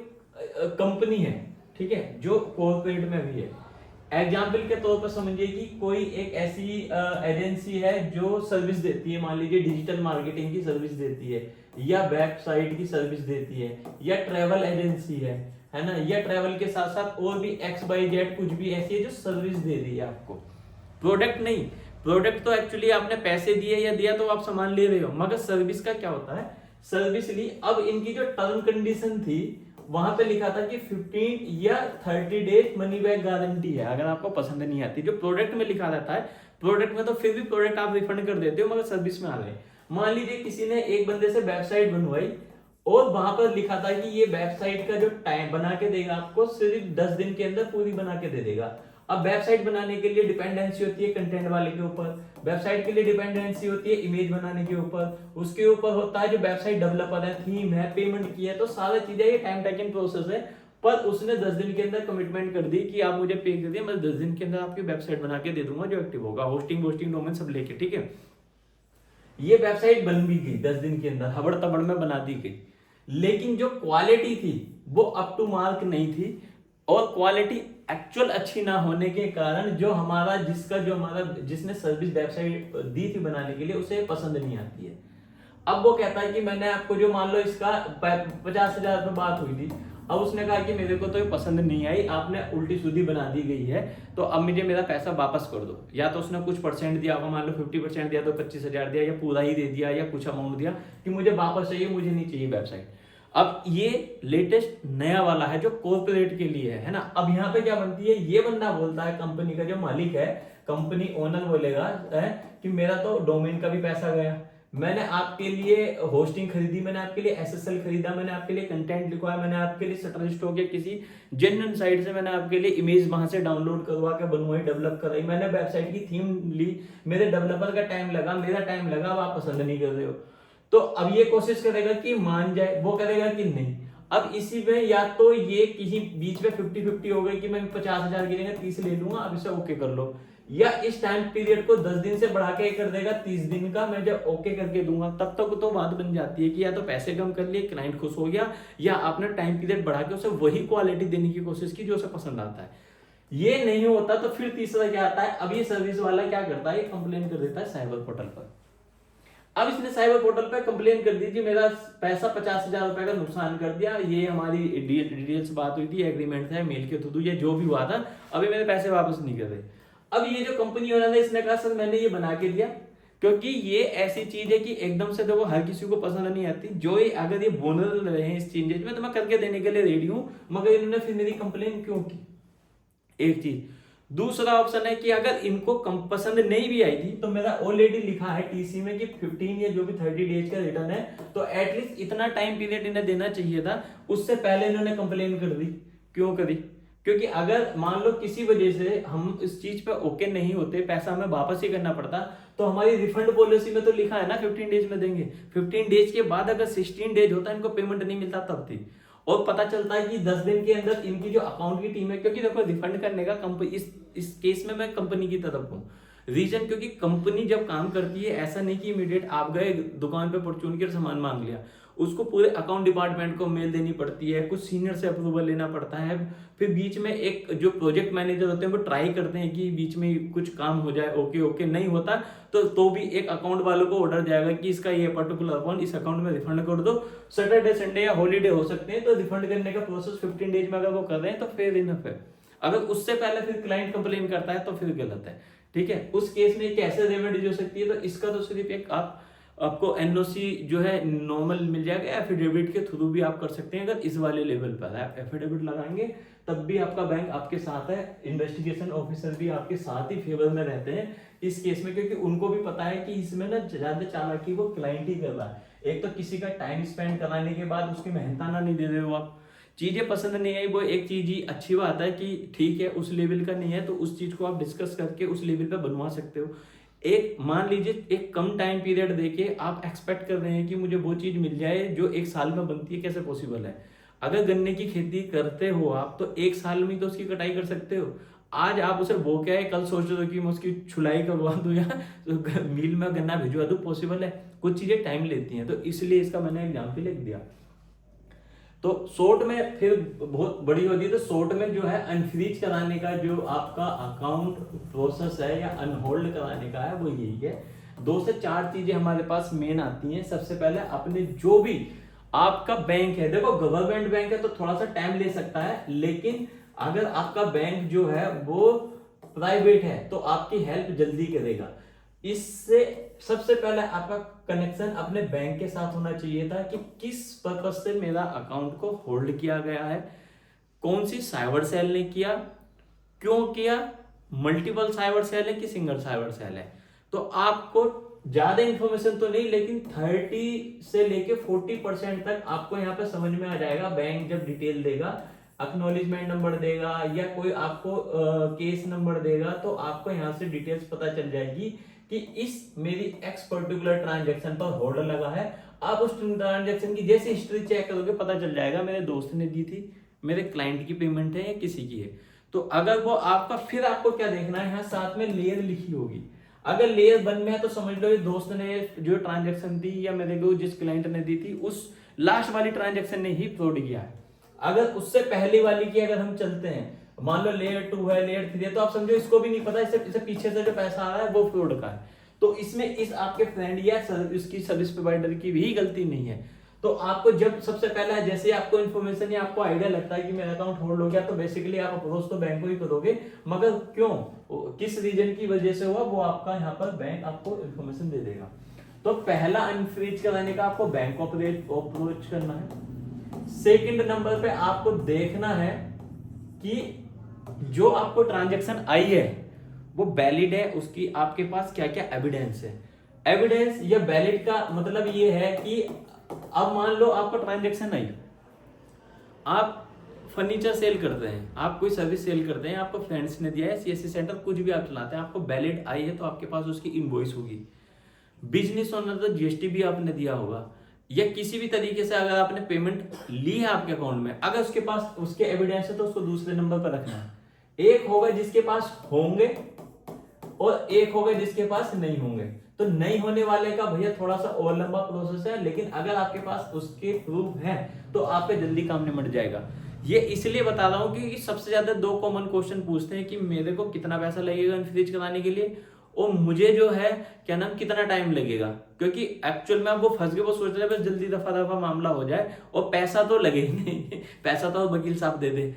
कंपनी है, ठीक है, जो कॉर्पोरेट में भी है। एग्जाम्पल के तौर पर समझिए कि कोई एक ऐसी एजेंसी है जो सर्विस देती है, मान लीजिए डिजिटल मार्केटिंग की सर्विस देती है, या वेबसाइट की सर्विस देती है, या ट्रेवल एजेंसी है ना, या ट्रेवल के साथ साथ और भी XYZ कुछ भी ऐसी है जो सर्विस दे रही है आपको, प्रोडक्ट नहीं। प्रोडक्ट तो एक्चुअली आपने पैसे दिए या दिया तो आप सामान ले रहे हो, मगर सर्विस का क्या होता है, सर्विस ली। अब इनकी जो टर्म कंडीशन थी वहां पे लिखा था कि 15 या 30 डेज मनी बैक गारंटी है, अगर आपको पसंद नहीं आती। जो प्रोडक्ट में लिखा रहता है, प्रोडक्ट में तो फिर भी प्रोडक्ट आप रिफंड कर देते हो, मगर सर्विस में आ रहे। मान लीजिए किसी ने एक बंदे से वेबसाइट बनवाई, और वहां पर लिखा था कि ये वेबसाइट का जो टाइम बना के देगा आपको, सिर्फ 10 दिन के अंदर पूरी बना के दे देगा। अब वेबसाइट बनाने के लिए डिपेंडेंसी होती है कंटेंट वाले के ऊपर, वेबसाइट के लिए डिपेंडेंसी होती है इमेज बनाने के ऊपर, उसके ऊपर होता है जो वेबसाइट डेवलपर है, थीम है, पेमेंट की है, तो सारी चीजें ये टाइम टेकिंग प्रोसेस है। पर उसने 10 दिन के अंदर कमिटमेंट कर दी कि आप मुझे पे कर दिए, मैं 10 दिन के अंदर आपकी वेबसाइट बना के दे दूंगा जो एक्टिव होगा, होस्टिंग डोमेन सब लेके, ठीक है। ये वेबसाइट बन भी गई 10 दिन के अंदर, हबड़ तबड़ में बना दी गई, लेकिन जो क्वालिटी थी वो अप टू मार्क नहीं थी, और क्वालिटी एक्चुअल अच्छी ना होने के कारण जो हमारा जिसने सर्विस वेबसाइट दी थी बनाने के लिए, उसे पसंद नहीं आती है। अब वो कहता है कि मैंने आपको जो मान लो इसका 50,000 रुपये बात हुई थी, अब उसने कहा कि मेरे को तो ये पसंद नहीं आई, आपने उल्टी सीधी बना दी गई है, तो अब मुझे मेरा पैसा वापस कर दो। या तो उसने कुछ परसेंट दिया होगा, मान लो 50% दिया तो 25,000 दिया, या पूरा ही दे दिया, या कुछ अमाउंट दिया कि मुझे वापस चाहिए, मुझे नहीं चाहिए वेबसाइट। अब ये लेटेस्ट नया वाला है जो कॉर्पोरेट के लिए है ना। अब यहाँ पे क्या बनती है, ये बंदा बोलता है, कंपनी का जो मालिक है, कंपनी ओनर बोलेगा कि मेरा तो डोमेन का भी पैसा गया, मैंने आपके लिए होस्टिंग खरीदी, मैंने आपके लिए SSL खरीदा, मैंने आपके लिए कंटेंट लिखवाया, मैंने आपके लिए शटरस्टॉक या किसी जेन्युइन साइट से मैंने आपके लिए इमेज वहां से डाउनलोड करवा के बनवाई, डेवलप कराई, मैंने वेबसाइट की थीम ली, मेरे डेवलपर का टाइम लगा, मेरा टाइम लगा, अब आप पसंद नहीं कर रहे हो। तो अब ये कोशिश करेगा कि मान जाए, वो करेगा कि नहीं। अब इसी में या तो ये किसी बीच में 50-50 हो गई कि मैं 50,000 गिरेगा 30 ले लूंगा, अब इसे ओके कर लो, या इस टाइम पीरियड को 10 दिन से बढ़ा के कर देगा 30 दिन का, मैं जब ओके करके दूंगा तब तक तो बात बन जाती है कि या तो पैसे कम कर लिए, क्लाइंट खुश हो गया, या आपने टाइम पीरियड बढ़ा के उसे वही क्वालिटी देने की कोशिश की जो उसे पसंद आता है। ये नहीं होता तो फिर तीसरा क्या आता है, अब ये सर्विस वाला क्या करता है, कंप्लेन कर देता है साइबर पोर्टल पर। अब इसने साइबर पोर्टल पे कंप्लेन कर दी कि मेरा पैसा 50,000 रुपए का नुकसान कर दिया, ये हमारी डिटेल्स बात हुई थी, एग्रीमेंट था मेल के थ्रू, ये जो भी हुआ था, अभी मेरे पैसे वापस नहीं कर रहे। अब ये जो कंपनी वाला है इसने कहा सर मैंने ये बना के दिया, क्योंकि ये ऐसी चीज है कि एकदम से देखो हर किसी को पसंद नहीं आती, जो ये अगर ये बोनर रहे हैं इस चेंजेस में तो मैं करके देने के लिए रेडी हूं, मगर इन्होंने फिर मेरी कंप्लेन क्यों की, एक चीज। दूसरा ऑप्शन है कि अगर इनको पसंद नहीं भी आई थी तो मेरा ऑलरेडी लिखा है टीसी में कि 15 या जो भी 30 डेज का रिटर्न है, तो एटलीस्ट इतना टाइम पीरियड इन्हें देना चाहिए था, उससे पहले इन्होंने कंप्लेन कर दी। क्यों करी, क्योंकि अगर मान लो किसी वजह से हम इस चीज पे ओके नहीं होते, पैसा हमें वापस ही करना पड़ता, तो हमारी रिफंड पॉलिसी में तो लिखा है ना 15 डेज में देंगे, 15 डेज के बाद अगर 16 डेज होता इनको पेमेंट नहीं मिलता तब थी। और पता चलता है कि 10 दिन के अंदर इनकी जो अकाउंट की टीम है, क्योंकि देखो रिफंड करने का कंपनी इस केस में मैं कंपनी की तरफ हूँ, रीजन क्योंकि कंपनी जब काम करती है ऐसा नहीं कि इमीडिएट आप गए दुकान पे परचून के सामान मांग लिया, उसको पूरे अकाउंट डिपार्टमेंट को मेल देनी पड़ती है, कुछ सीनियर से अप्रूवल लेना पड़ता है, फिर बीच में एक जो प्रोजेक्ट मैनेजर होते हैं वो ट्राई करते हैं कि बीच में कुछ काम हो जाए, ओके ओके नहीं होता तो भी एक अकाउंट वालों को ऑर्डर जाएगा कि इसका ये पर्टिकुलर अकाउंट इस अकाउंट में रिफंड कर दो, सैटरडे संडे या हॉलीडे हो सकते हैं, तो रिफंड करने का प्रोसेस 15 डेज में अगर वो कर रहे हैं तो फेयर इनफ है। अगर उससे पहले फिर क्लाइंट कंप्लेन करता है तो फिर गलत है, ठीक है। उस केस में कैसे रेमेडी हो सकती है, तो इसका तो सिर्फ एक आपको एनओसी जो है नॉर्मल मिल जाएगा, एफिडेविट के थ्रू भी आप कर सकते हैं। अगर इस वाले लेवल पर आप एफिडेविट लगाएंगे तब भी आपका बैंक आपके साथ है, इन्वेस्टिगेशन ऑफिसर भी आपके साथ ही फेवर में रहते हैं इस केस में, क्योंकि उनको भी पता है कि इसमें ना ज्यादा चालाकी वो क्लाइंट ही कर रहा है। एक तो किसी का टाइम स्पेंड कराने के बाद उसकी मेहनताना नहीं दे रहे हो आप, चीजें पसंद नहीं आई वो एक चीज ही अच्छी बात है कि ठीक है उस लेवल का नहीं है तो उस चीज को आप डिस्कस करके उस लेवल पे बनवा सकते हो। एक मान लीजिए एक कम टाइम पीरियड देके आप एक्सपेक्ट कर रहे हैं कि मुझे वो चीज मिल जाए जो एक साल में बनती है, कैसे पॉसिबल है। अगर गन्ने की खेती करते हो आप तो एक साल में तो उसकी कटाई कर सकते हो, आज आप उसे बो के आए कल सोच रहे हो कि मैं उसकी छुलाई करवा दूं या तो मिल में गन्ना भिजवा दूं, पॉसिबल है। कुछ चीजें टाइम लेती हैं तो इसलिए इसका मैंने एग्जाम्पल लिख दिया। तो शॉर्ट में फिर बहुत बड़ी होती है, तो शॉर्ट में जो है अनफ्रीज कराने का जो आपका अकाउंट प्रोसेस है या अनहोल्ड कराने का है वो यही है। 2 से 4 चीजें हमारे पास मेन आती हैं। सबसे पहले अपने जो भी आपका बैंक है, देखो गवर्नमेंट बैंक है तो थोड़ा सा टाइम ले सकता है, लेकिन अगर आपका बैंक जो है वो प्राइवेट है तो आपकी हेल्प जल्दी करेगा। इससे सबसे पहले आपका कनेक्शन अपने बैंक के साथ होना चाहिए था कि किस पर्पज से मेरा अकाउंट को होल्ड किया गया है, कौन सी साइबर सेल ने किया, क्यों किया, मल्टीपल साइबर सेल है कि सिंगल साइबर सेल है। तो आपको ज्यादा इंफॉर्मेशन तो नहीं, लेकिन 30 से लेके 40% तक आपको यहाँ पे समझ में आ जाएगा। बैंक जब डिटेल देगा, एक्नॉलेजमेंट नंबर देगा या कोई आपको केस नंबर देगा, तो आपको यहाँ से डिटेल्स पता चल जाएगी कि इस मेरी एक्स पर्टिकुलर ट्रांजैक्शन पर होल्ड लगा है। आप उस ट्रांजैक्शन की जैसे हिस्ट्री चेक करोगे पता चल जाएगा मेरे दोस्त ने दी थी, मेरे क्लाइंट की पेमेंट है या किसी की है। तो अगर वो आपका, फिर आपको क्या देखना है, यहाँ साथ में लेयर लिखी होगी। अगर लेयर 1 में है तो समझ लो ये दोस्त ने जो ट्रांजैक्शन दी या मेरे को जिस क्लाइंट ने दी थी उस लास्ट वाली ट्रांजैक्शन ने ही फ्रॉड किया है। अगर उससे पहले वाली की अगर हम चलते हैं, मान लो लेयर 2 है, लेयर 3 है, तो आप समझो इसको भी नहीं पता इसे पीछे से जो पैसा आ रहा है वो फ्रॉड का है। तो इसमें इस आपके फ्रेंड या इसकी सर्विस प्रोवाइडर की भी गलती नहीं है। तो आपको जब सबसे पहला जैसे आपको इन्फॉर्मेशन या आपको आइडिया लगता है कि मेरा अकाउंट होल्ड हो गया, तो बेसिकली आप अप्रोच तो बैंक को ही करोगे, मगर क्यों, किस रीजन की वजह से हुआ वो आपका यहाँ पर बैंक आपको इन्फॉर्मेशन दे देगा। तो पहला अनफ्रीज कराने का आपको बैंक को अप्रोच करना है। सेकंड नंबर पे आपको देखना है कि जो आपको ट्रांजैक्शन आई है वो वैलिड है, उसकी आपके पास क्या क्या एविडेंस है। एविडेंस या वैलिड का मतलब ये है कि अब मान लो आपका ट्रांजैक्शन आई, आप फर्नीचर सेल करते हैं, आप कोई सर्विस सेल करते हैं, आपको फ्रेंड्स ने दिया है, सीएससी सेंटर कुछ भी आप चलाते हैं, आपको वैलिड आई है तो आपके पास उसकी इनवॉइस होगी। बिजनेस ओनर तो जीएसटी भी आपने दिया होगा, या किसी भी तरीके से अगर आपने पेमेंट ली है आपके अकाउंट में, अगर उसके पास उसके एविडेंस है तो उसको दूसरे नंबर पर रखना है। एक होगा जिसके पास होंगे और एक होगा जिसके पास नहीं होंगे। तो नहीं होने वाले का भैया थोड़ा सा और लंबा प्रोसेस है, लेकिन अगर आपके पास उसके प्रूफ है तो आप पे जल्दी काम निपट जाएगा। ये इसलिए बता रहा हूं क्योंकि सबसे ज्यादा दो कॉमन क्वेश्चन पूछते हैं कि मेरे को कितना पैसा लगेगा अनफ्रीज कराने के लिए, और मुझे जो है क्या नाम कितना टाइम लगेगा। क्योंकि एक्चुअल में आप वो फंस गए, वो सोच रहे हैं बस जल्दी दफा दफा मामला हो जाए और पैसा तो लगे ही नहीं पैसा तो वकील साहब दे दे,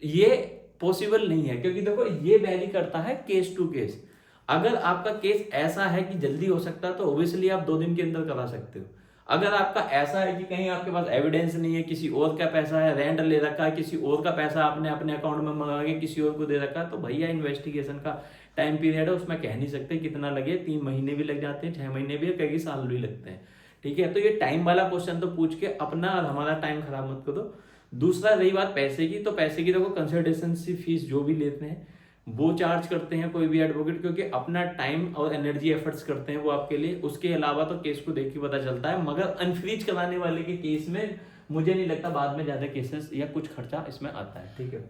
ये पॉसिबल नहीं है। क्योंकि देखो ये वैरी करता है केस टू केस। अगर आपका केस ऐसा है कि जल्दी हो सकता है तो ओब्वियसली आप 2 दिन के अंदर करा सकते हो। अगर आपका ऐसा है कि कहीं आपके पास एविडेंस नहीं है, किसी और का पैसा है, रेंट ले रखा है, किसी और का पैसा आपने अपने अकाउंट में मंगा के किसी और को दे रखा है, तो भैया इन्वेस्टिगेशन का टाइम पीरियड है, उसमें कह नहीं सकते कितना लगे। 3 महीने भी लग जाते हैं, 6 महीने भी, कई साल भी लगते हैं। ठीक है, तो ये टाइम वाला क्वेश्चन तो पूछ के अपना और हमारा टाइम खराब मत करो। दूसरा रही बात पैसे की, तो पैसे की देखो कंसल्टेशन फीस जो भी लेते हैं वो चार्ज करते हैं कोई भी एडवोकेट, क्योंकि अपना टाइम और एनर्जी एफर्ट्स करते हैं वो आपके लिए। उसके अलावा तो केस को देख के पता चलता है, मगर अनफ्रीज कराने वाले के केस में मुझे नहीं लगता बाद में ज्यादा केसेस या कुछ खर्चा इसमें आता है। ठीक है,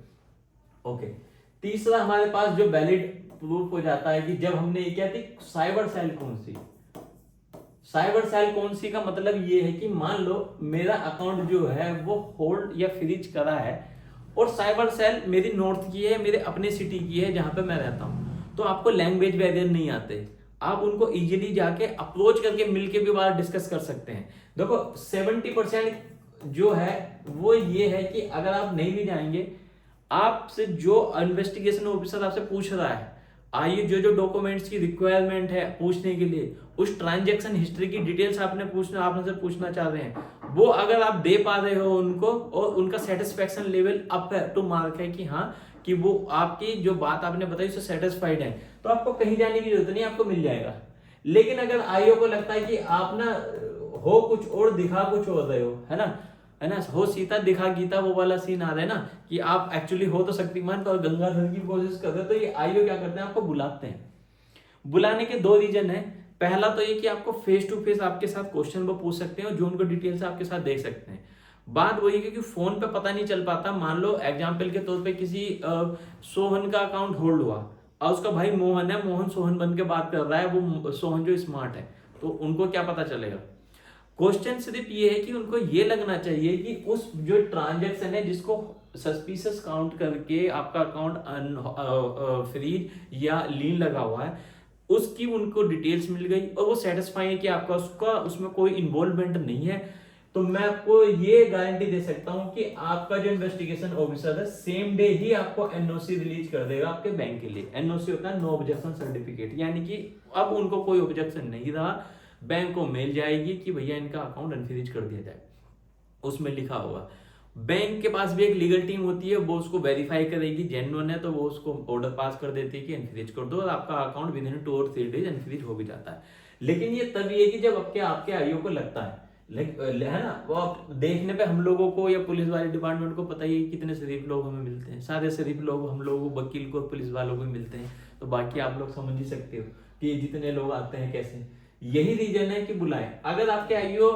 ओके। तीसरा हमारे पास जो वैलिड प्रूफ हो जाता है कि जब हमने ये किया थी साइबर सेल कौन सी। साइबर सेल कौन सी का मतलब ये है कि मान लो मेरा अकाउंट जो है वो होल्ड या फ्रीज करा है और साइबर सेल मेरी नॉर्थ की है, मेरे अपने सिटी की है जहां पे मैं रहता हूं, तो आपको लैंग्वेज बैरियर नहीं आते, आप उनको इजीली जाके अप्रोच करके मिलके भी बात डिस्कस कर सकते हैं। देखो 70% जो है वो ये है कि अगर आप नहीं भी जाएंगे, आपसे जो इन्वेस्टिगेशन ऑफिसर आपसे पूछ रहा है, आइए जो डॉक्यूमेंट्स की रिक्वायरमेंट है पूछने के लिए, उस ट्रांजैक्शन हिस्ट्री की डिटेल्स आपने से पूछना चाह रहे हैं, वो अगर आप दे पा रहे हो उनको और उनका satisfaction level up to mark है कि हाँ कि वो आपकी जो बात आपने बताई उससे सेटिस्फाइड है, तो आपको कहीं जाने की जरूरत नहीं, आपको मिल जाएगा। लेकिन अगर आईओ को लगता है कि आप ना हो कुछ और दिखा कुछ और रहे हो, है ना, हो सीता दिखा गीता, वो वाला सीन आ रहा है ना कि आप एक्चुअली हो तो शक्तिमान पर गंगाधर की कोशिश कर रहे हो, तो ये आईओ क्या करते हैं, आपको बुलाते हैं। बुलाने के 2 रीजन है। पहला तो ये कि आपको फेस टू फेस आपके साथ क्वेश्चन वो पूछ सकते हैं और जो उनको डिटेल से आपके साथ देख सकते हैं। बात वही है कि फोन पे पता नहीं चल पाता। मान लो एग्जाम्पल के तौर पे किसी सोहन का अकाउंट होल्ड हुआ और उसका भाई मोहन है, मोहन सोहन बन के बात कर रहा है, वो सोहन जो स्मार्ट है, तो उनको क्या पता चलेगा। क्वेश्चन सिर्फ ये है कि उनको ये लगना चाहिए कि उस जो ट्रांजेक्शन है जिसको सस्पिशियस काउंट करके आपका अकाउंट फ्रीज या लीन लगा हुआ है, उसकी उनको डिटेल्स मिल गई और वो सेटिस्फाई है कि आपका उसमें कोई इन्वॉल्वमेंट नहीं है, तो मैं आपको ये गारंटी दे सकता हूं कि आपका जो इन्वेस्टिगेशन ऑफिसर है सेम डे ही आपको एनओसी रिलीज कर देगा आपके बैंक के लिए। एनओसी होता है नो ऑब्जेक्शन सर्टिफिकेट, यानी कि अब उनको कोई ऑब्जेक्शन नहीं रहा, बैंक को मेल जाएगी कि भैया इनका अकाउंट अनफ्रीज कर दिया जाए, उसमें लिखा होगा। बैंक के पास भी एक लीगल टीम होती है, वो उसको वेरीफाई करेगी, जेन्युइन है तो वो उसको ऑर्डर पास कर देती है कि अनफ्रीज कर दो, और आपका अकाउंट विद इन 2 और 3 डेज अनफ्रीज हो भी जाता है। लेकिन ये तभी है कि जब आपके आईओ को लगता है ना, वो आप देखने पे हम लोगों को या पुलिस वाले डिपार्टमेंट को पता ही है कितने शरीफ लोग हमें मिलते हैं, सारे शरीफ लोग हम लोगों को, वकील को, पुलिस वालों को मिलते हैं, तो बाकी आप लोग समझ ही सकते हो कि जितने लोग आते हैं कैसे। यही रीजन है कि बुलाएं। अगर आपके आईओ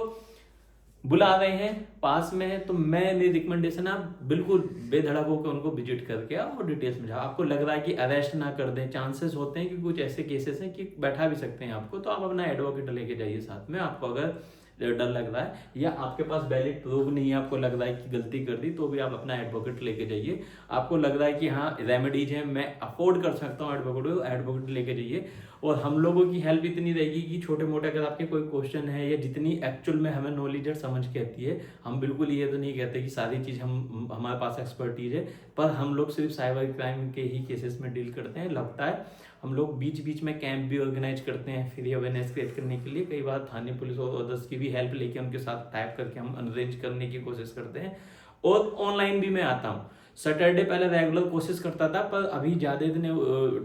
बुला रहे हैं, पास में है, तो मेरी रिकमेंडेशन आप बिल्कुल बेधड़क होकर उनको विजिट करके आओ और डिटेल्स में जाओ। आपको लग रहा है कि अरेस्ट ना कर दें, चांसेस होते हैं कि कुछ ऐसे केसेस हैं कि बैठा भी सकते हैं आपको, तो आप अपना एडवोकेट लेके जाइए साथ में। आपको अगर डर लग रहा है या आपके पास वैलिड प्रूफ नहीं है, आपको लग रहा है कि गलती कर दी, तो भी आप अपना एडवोकेट लेके जाइए। आपको लग रहा है कि हाँ रेमेडीज है, मैं अफोर्ड कर सकता हूँ एडवोकेट लेके जाइए। और हम लोगों की हेल्प इतनी रहेगी कि छोटे मोटे अगर आपके कोई क्वेश्चन है या जितनी एक्चुअल में हमें नॉलेज और समझ के आती है, हम बिल्कुल ये तो नहीं कहते कि सारी चीज़ हमारे पास एक्सपर्टीज है, पर हम लोग सिर्फ साइबर क्राइम के ही केसेस में डील करते हैं। लगता है हम लोग बीच बीच में कैंप भी ऑर्गेनाइज करते हैं फ्री अवेयरनेस क्रिएट करने के लिए। कई बार थाने पुलिस और अदर्स की भी हेल्प लेके उनके साथ टाइप करके हम अरेंज करने की कोशिश करते हैं। और ऑनलाइन भी मैं आता हूँ। सैटरडे पहले रेगुलर कोशिश करता था, पर अभी ज़्यादा दिन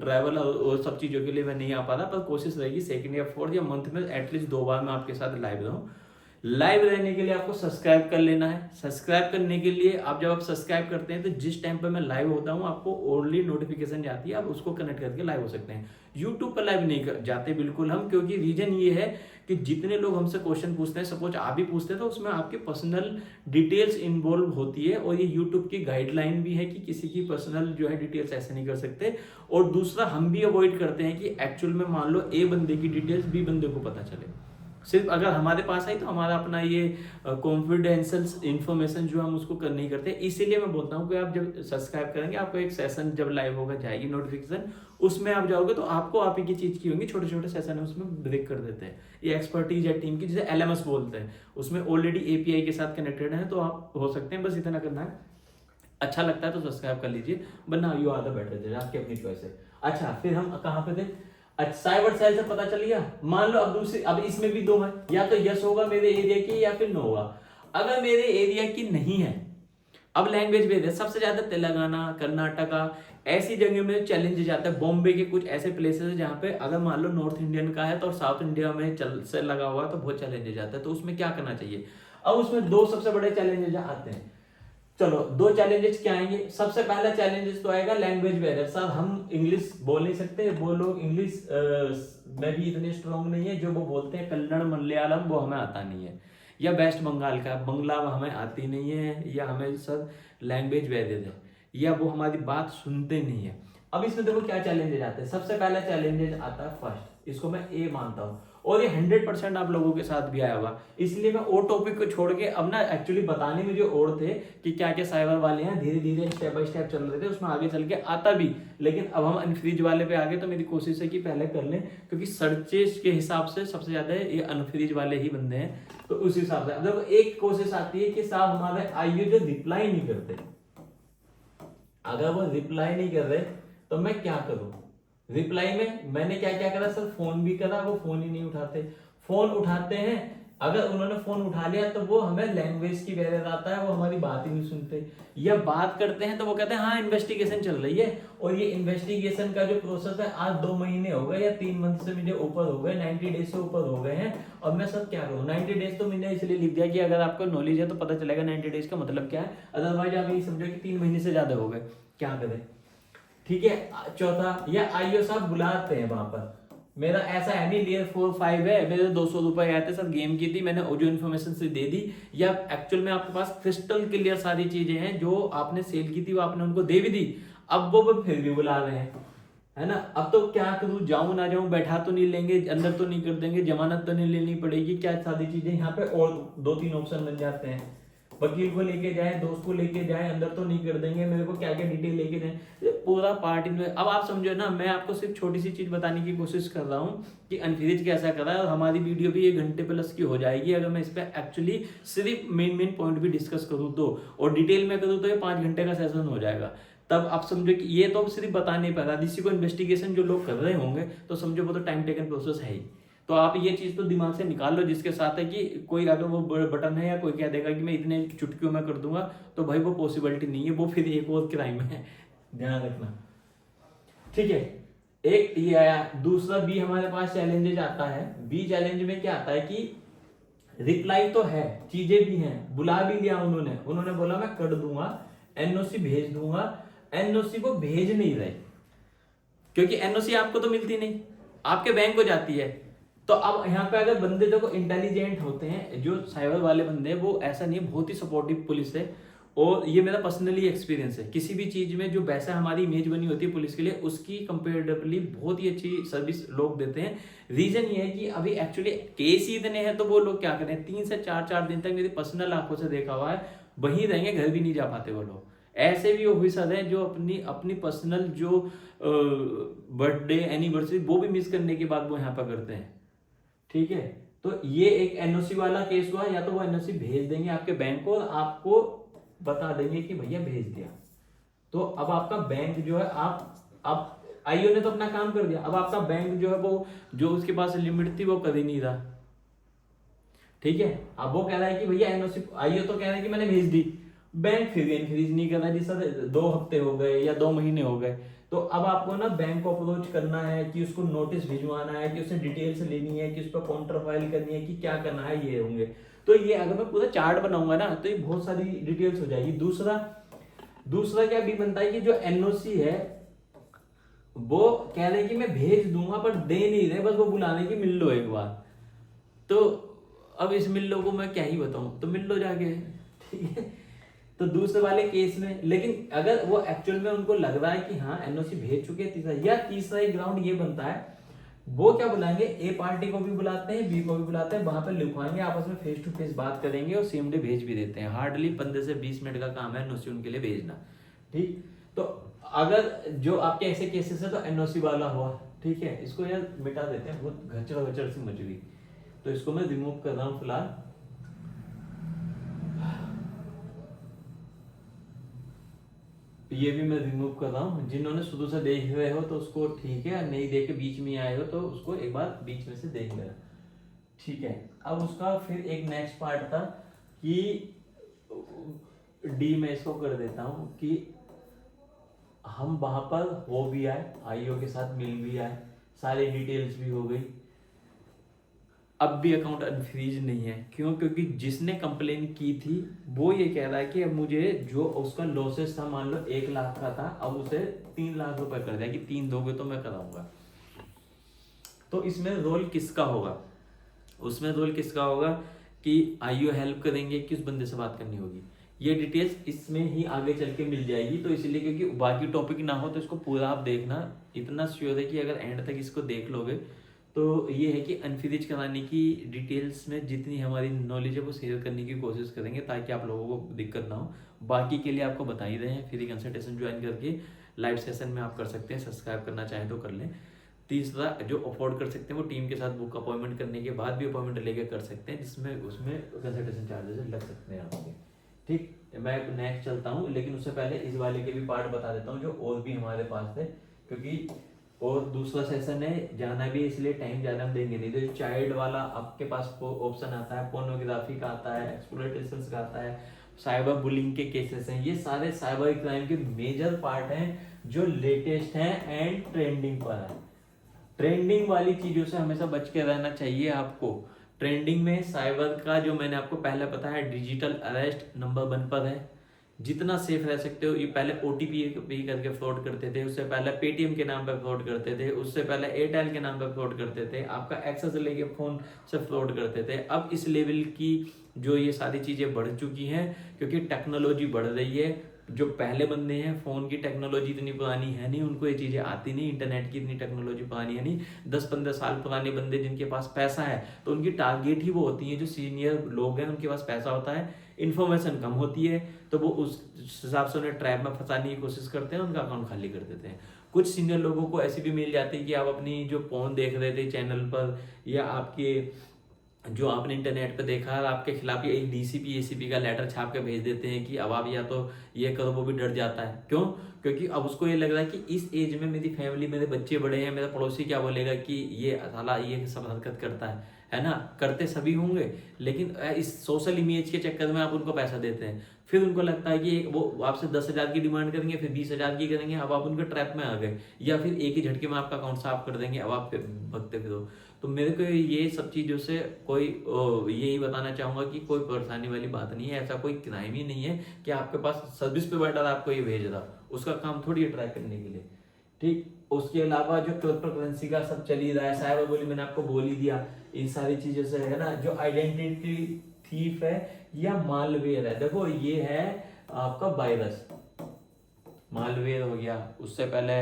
ट्रैवल और सब चीज़ों के लिए मैं नहीं आ पाता, पर कोशिश रहेगी 2nd या 4th या मंथ में एटलीस्ट 2 बार मैं आपके साथ लाइव रहूँ। लाइव रहने के लिए आपको सब्सक्राइब कर लेना है। सब्सक्राइब करने के लिए आप जब आप सब्सक्राइब करते हैं तो जिस टाइम पर मैं लाइव होता हूं आपको ओनली नोटिफिकेशन जाती है, आप उसको कनेक्ट करके लाइव हो सकते हैं। यूट्यूब पर लाइव नहीं जाते बिल्कुल हम, क्योंकि रीजन ये है कि जितने लोग हमसे क्वेश्चन पूछते हैं, सपोज आप भी पूछते हैं, तो उसमें आपकी पर्सनल डिटेल्स इन्वॉल्व होती है और ये यूट्यूब की गाइडलाइन भी है कि किसी की पर्सनल जो है डिटेल्स ऐसे नहीं कर सकते। और दूसरा हम भी अवॉइड करते हैं कि एक्चुअल में मान लो ए बंदे की डिटेल्स बी बंदे को पता चले। सिर्फ अगर हमारे पास आई तो हमारा अपना ये कॉन्फिडेंशियल इंफॉर्मेशन जो हम उसको कर नहीं करते। इसीलिए मैं बोलता हूँ कि आप जब सब्सक्राइब करेंगे, आपको एक सेशन जब लाइव होगा जाएगी नोटिफिकेशन, उसमें आप जाओगे तो आपको आप ही की चीज की होंगी, छोटे छोटे सेशन है उसमें ब्रेक कर देते हैं। ये एक्सपर्टीज है टीम की, जिसे LMS बोलते हैं, उसमें ऑलरेडी API के साथ कनेक्टेड है, तो आप हो सकते हैं। बस इतना करना है, अच्छा लगता है तो सब्सक्राइब कर लीजिए, वरना यू आर द बेटर, आपकी अपनी चॉइस है। अच्छा, फिर हम कहाँ पे थे? अच्छा, साइबर सेल से पता चल गया। मान लो अब दूसरी, अब इसमें भी दो है, या तो यस होगा मेरे एरिया की या फिर नो होगा। अगर मेरे एरिया की नहीं है, अब लैंग्वेज भेज है, सबसे ज्यादा तेलंगाना, कर्नाटका ऐसी जगह में चैलेंज जाता है। बॉम्बे के कुछ ऐसे प्लेसेस है जहाँ पे अगर मान लो नॉर्थ इंडियन का है तो साउथ इंडिया में चल से लगा हुआ तो बहुत चैलेंज जाता है। तो उसमें क्या करना चाहिए? अब उसमें दो सबसे बड़े चैलेंजेस आते हैं। चलो, दो चैलेंजेस क्या आएंगे? सबसे पहला चैलेंजेस तो आएगा लैंग्वेज बैरियर। साहब हम इंग्लिश बोल नहीं सकते, वो लोग इंग्लिश में भी इतने स्ट्रांग नहीं है, जो वो बोलते हैं कन्नड़ मलयालम वो हमें आता नहीं है, या वेस्ट बंगाल का बंगला हमें आती नहीं है, या हमें सर लैंग्वेज बैरियर है, या वो हमारी बात सुनते नहीं है। अब इसमें देखो क्या चैलेंजेस आते हैं। सबसे पहला चैलेंजेस आता है फर्स्ट, इसको मैं ए मानता हूँ, और ये 100% आप लोगों के साथ भी आया होगा। इसलिए मैं वो टॉपिक को छोड़ के अब ना एक्चुअली बताने में जो और थे कि क्या क्या साइबर वाले हैं, धीरे धीरे स्टेप बाय स्टेप चल रहे थे, उसमें आगे चल के आता भी। लेकिन अब हम अनफ्रीज वाले पे आ गए, तो मेरी कोशिश है कि पहले कर लें, क्योंकि सर्चेस के हिसाब से सबसे ज्यादा ये अनफ्रीज वाले ही बंदे हैं। तो उस हिसाब से अब देखो, एक कोशिश आती है कि साहब हमारे आईओ जो रिप्लाई नहीं करते, अगर वो रिप्लाई नहीं कर रहे तो मैं क्या करूं? रिप्लाई में मैंने क्या क्या करा सर? फोन भी करा, वो फोन ही नहीं उठाते। फोन उठाते हैं, अगर उन्होंने फोन उठा लिया तो वो हमें लैंग्वेज की बैरियर आता है, वो हमारी बात ही नहीं सुनते। या बात करते हैं तो वो कहते हैं हाँ इन्वेस्टिगेशन चल रही है, और ये इन्वेस्टिगेशन का जो प्रोसेस है आज 2 महीने हो गए या 3 मंथ से मुझे ऊपर हो गए, 90 डेज से ऊपर हो गए हैं, और मैं सब क्या करूँ? 90 डेज तो मैंने इसलिए लिख दिया कि अगर आपको नॉलेज है तो पता चलेगा 90 डेज का मतलब क्या है, अदरवाइज आप ये समझो कि 3 महीने से ज्यादा हो गए, क्या करें? ठीक है। चौथा, या आईओ साहब बुलाते हैं वहां पर, मेरा ऐसा है नहीं लेयर 4-5 है, मेरे 200 रुपए आए थे सर, गेम की थी, मैंने जो इन्फॉर्मेशन से दे दी, या एक्चुअल में आपके पास क्रिस्टल क्लियर सारी चीजें हैं जो आपने सेल की थी, वो आपने उनको दे भी दी, अब वो फिर भी बुला रहे हैं, है ना? अब तो क्या करूं, जाऊं ना जाऊं, बैठा तो नहीं लेंगे, अंदर तो नहीं कर देंगे, जमानत तो नहीं लेनी पड़ेगी, क्या सारी चीजें यहाँ पे, और 2-3 ऑप्शन बन जाते हैं। वकील को लेके जाए, दोस्त को लेके जाए, अंदर तो नहीं कर देंगे, मेरे को क्या क्या डिटेल लेके जाए, ये पूरा पार्ट इनमें। अब आप समझो ना, मैं आपको सिर्फ छोटी सी चीज बताने की कोशिश कर रहा हूँ कि अनफ्रीज कैसा कर रहा है, और हमारी वीडियो भी 1 घंटे प्लस की हो जाएगी अगर मैं इस पर एक्चुअली सिर्फ मेन पॉइंट भी डिस्कस करूँ तो, और डिटेल में करूँ तो ये 5 घंटे का सेशन हो जाएगा। तब आप समझो कि ये तो सिर्फ बताने पर रहा, किसी को इन्वेस्टिगेशन जो लोग कर रहे होंगे तो समझो वो तो टाइम टेकन प्रोसेस है ही। तो आप ये चीज तो दिमाग से निकाल लो, जिसके साथ है कि कोई अगर वो बटन है या कोई कह देगा कि मैं इतने चुटकियों में कर दूंगा, तो भाई वो पॉसिबिलिटी नहीं है, वो फिर एक और क्राइम है, ध्यान रखना। ठीक है, एक ये आया। दूसरा बी हमारे पास चैलेंजेस आता है। बी चैलेंज में क्या आता है कि रिप्लाई तो है, चीजें भी हैं, बुला भी लिया उन्होंने बोला मैं कर दूंगा, एनओसी भेज दूंगा, एनओसी को भेज नहीं रहे, क्योंकि एनओसी आपको तो मिलती नहीं, आपके बैंक को जाती है। तो अब यहाँ पे अगर बंदे देखो इंटेलिजेंट होते हैं, जो साइबर वाले बंदे हैं, वो ऐसा नहीं, बहुत ही सपोर्टिव पुलिस है, और ये मेरा पर्सनली एक्सपीरियंस है। किसी भी चीज में जो वैसा हमारी इमेज बनी होती है पुलिस के लिए, उसकी कंपेरेटिवली बहुत ही अच्छी सर्विस लोग देते हैं। रीजन ये है कि अभी एक्चुअली केस ही इतने हैं, तो वो लोग क्या करें, 3 से 4 दिन तक मेरी पर्सनल आंखों से देखा हुआ है, वहीं रहेंगे, घर भी नहीं जा पाते वो लोग। ऐसे भी ऑफिसर हैं जो अपनी पर्सनल जो बर्थडे एनिवर्सरी वो भी मिस करने के बाद वो यहाँ पर करते हैं। ठीक है, तो ये एक एनओसी वाला केस हुआ, या तो वो एनओसी भेज देंगे आपके बैंक को, और आपको बता देंगे कि भैया भेज दिया, तो अब आपका बैंक जो है, आप आईओ ने तो अपना काम कर दिया, अब आपका बैंक जो है वो जो उसके पास लिमिट थी वो कर ही नहीं रहा। ठीक है, अब वो कह रहा है कि भैया एनओसी, आईओ तो कह रहा है कि मैंने भेज दी, बैंक फिर इनक्रीज नहीं कर रहा जी सर, 2 हफ्ते हो गए या 2 महीने हो गए। तो अब आपको ना बैंक को अप्रोच करना है कि उसको नोटिस भिजवाना है, कि उससे डिटेल्स लेनी है, कि उस पर काउंटर फाइल करनी है, कि क्या करना है, ये होंगे। तो ये अगर मैं पूरा चार्ट बनाऊंगा ना तो ये बहुत सारी डिटेल्स हो जाएगी। दूसरा क्या भी बनता है कि जो एनओसी है वो कह रहे हैं कि मैं भेज दूंगा पर दे नहीं रहे, बस वो बुलाने की मिल लो एक बार। तो अब इस मिल लो को मैं क्या ही बताऊं, तो मिल लो जाके, ठीक है। तो दूसरे वाले केस में लेकिन अगर वो एक्चुअल में उनको लग रहा है कि हाँ एनओसी भेज चुके हैं, तीसरा एक ग्राउंड ये बनता है, वो क्या बुलाएंगे, ए पार्टी को भी बुलाते हैं, बी को भी बुलाते हैं, वहां पर लिखवाएंगे, आपस में फेस टू फेस बात करेंगे और सेम डे भेज भी देते हैं। हार्डली 15 से 20 मिनट का काम है एनओसी उनके लिए भेजना, ठीक। तो अगर जो आपके ऐसे केसेस है तो एनओसी वाला हुआ, ठीक है। इसको यार मिटा देते हैं, बहुत घचड़ से मच गई, तो इसको मैं रिमूव कर रहा हूं फिलहाल। ये भी मैं रिमूव कर रहा हूँ। जिन्होंने शुरू से देख रहे हो तो उसको ठीक है, नहीं देख के बीच में आए हो तो उसको एक बार बीच में से देख लेना, ठीक है। अब उसका फिर एक नेक्स्ट पार्ट था कि डी में इसको कर देता हूँ कि हम वहां पर हो भी आए, आईओ के साथ मिल भी आए, सारी डिटेल्स भी हो गई, अब भी अकाउंट अनफ्रीज नहीं है। क्यों? क्योंकि जिसने कंप्लेन की थी वो ये कह रहा है कि अब मुझे जो उसका लॉसेस था, मान लो 1 लाख का था, अब उसे 3 लाख रुपए कर दिया कि 3 दोगे तो मैं कराऊंगा। तो इसमें रोल किसका होगा? उसमें रोल किसका होगा कि आईओ हेल्प करेंगे कि उस बंदे से बात करनी होगी। ये डिटेल्स इसमें ही आगे चल के मिल जाएगी। तो इसलिए क्योंकि बाकी टॉपिक ना हो तो इसको पूरा आप देखना, इतना श्योर है कि अगर एंड तक इसको देख लोगे तो ये है कि अनफ्रीज कराने की डिटेल्स में जितनी हमारी नॉलेज है वो शेयर करने की कोशिश करेंगे ताकि आप लोगों को दिक्कत ना हो। बाकी के लिए आपको बता ही रहे हैं, फ्री कंसल्टेशन ज्वाइन करके लाइव सेशन में आप कर सकते हैं, सब्सक्राइब करना चाहें तो कर लें। तीसरा जो अफोर्ड कर सकते हैं वो टीम के साथ बुक अपॉइंटमेंट करने के बाद भी अपॉइंटमेंट लेके कर सकते हैं, जिसमें उसमें कंसल्टेशन चार्जेस लग सकते हैं आपके, ठीक। मैं नेक्स्ट चलता हूँ, लेकिन उससे पहले इस वाले के भी पार्ट बता देता हूँ जो और भी हमारे पास थे, क्योंकि और दूसरा सेशन है, जाना भी इसलिए टाइम ज्यादा हम देंगे नहीं। तो चाइल्ड वाला आपके पास ऑप्शन आता है, पोर्नोग्राफी का आता है, एक्सप्लॉयटेशन का आता है, साइबर बुलिंग के केसेस हैं, ये सारे साइबर क्राइम के मेजर पार्ट हैं जो लेटेस्ट हैं एंड ट्रेंडिंग पर है। ट्रेंडिंग वाली चीजों से हमेशा बच के रहना चाहिए आपको। ट्रेंडिंग में साइबर का जो मैंने आपको पहले बताया, डिजिटल अरेस्ट नंबर 1 पर है। जितना सेफ रह सकते हो, ये पहले ओटीपी पे करके फ्रॉड करते थे, उससे पहले पेटीएम के नाम पे फ्रॉड करते थे, उससे पहले एयरटेल के नाम पे फ्रॉड करते थे, आपका एक्सेस लेके फोन से फ्रॉड करते थे। अब इस लेवल की जो ये सारी चीजें बढ़ चुकी हैं क्योंकि टेक्नोलॉजी बढ़ रही है। जो पहले बंदे हैं, फोन की टेक्नोलॉजी इतनी पुरानी है नहीं, उनको ये चीजें आती नहीं, इंटरनेट की इतनी टेक्नोलॉजी पुरानी है नहीं। 10-15 साल पुराने बंदे जिनके पास पैसा है तो उनकी टारगेट ही वो होती है, जो सीनियर लोग हैं उनके पास पैसा होता है, इन्फॉर्मेशन कम होती है, तो वो उस हिसाब से उन्हें ट्रैप में फंसाने की कोशिश करते हैं, उनका अकाउंट खाली कर देते हैं। कुछ सीनियर लोगों को ऐसी भी मिल जाती है कि आप अपनी जो फोन देख रहे थे चैनल पर या आपके जो आपने इंटरनेट पे देखा, आपके खिलाफ ये एक डीसीपी एसीपी का लेटर छाप के भेज देते हैं कि अब आप या तो ये करो, वो भी डर जाता है। क्यों? क्योंकि अब उसको ये लग रहा है कि इस एज में मेरी फैमिली, मेरे बच्चे बड़े हैं, मेरा पड़ोसी क्या बोलेगा कि ये साला ये सब हरकत करता है ना। करते सभी होंगे, लेकिन इस सोशल इमेज के चक्कर में आप उनको पैसा देते हैं, फिर उनको लगता है कि वो आपसे 10,000 की डिमांड करेंगे, फिर 20,000 की करेंगे, अब आप उनके ट्रैप में आ गए, या फिर एक ही झटके में आपका अकाउंट साफ कर देंगे, अब आप भगते फिरो। तो मेरे को ये सब चीज़ों से कोई यही बताना चाहूँगा कि कोई परेशानी वाली बात नहीं है, ऐसा कोई क्राइम ही नहीं है कि आपके पास सर्विस प्रोवाइडर आपको ये भेज रहा, उसका काम थोड़ी है ट्रैक करने के लिए, ठीक। उसके अलावा जो क्रिप्टो करेंसी का सब चल ही रहा है, साइबर बुलिंग मैंने आपको बोल ही दिया, इन सारी चीज़ों से है ना, जो आइडेंटिटी थीफ है या मालवेयर है, देखो ये है आपका वायरस, मालवेयर हो गया। उससे पहले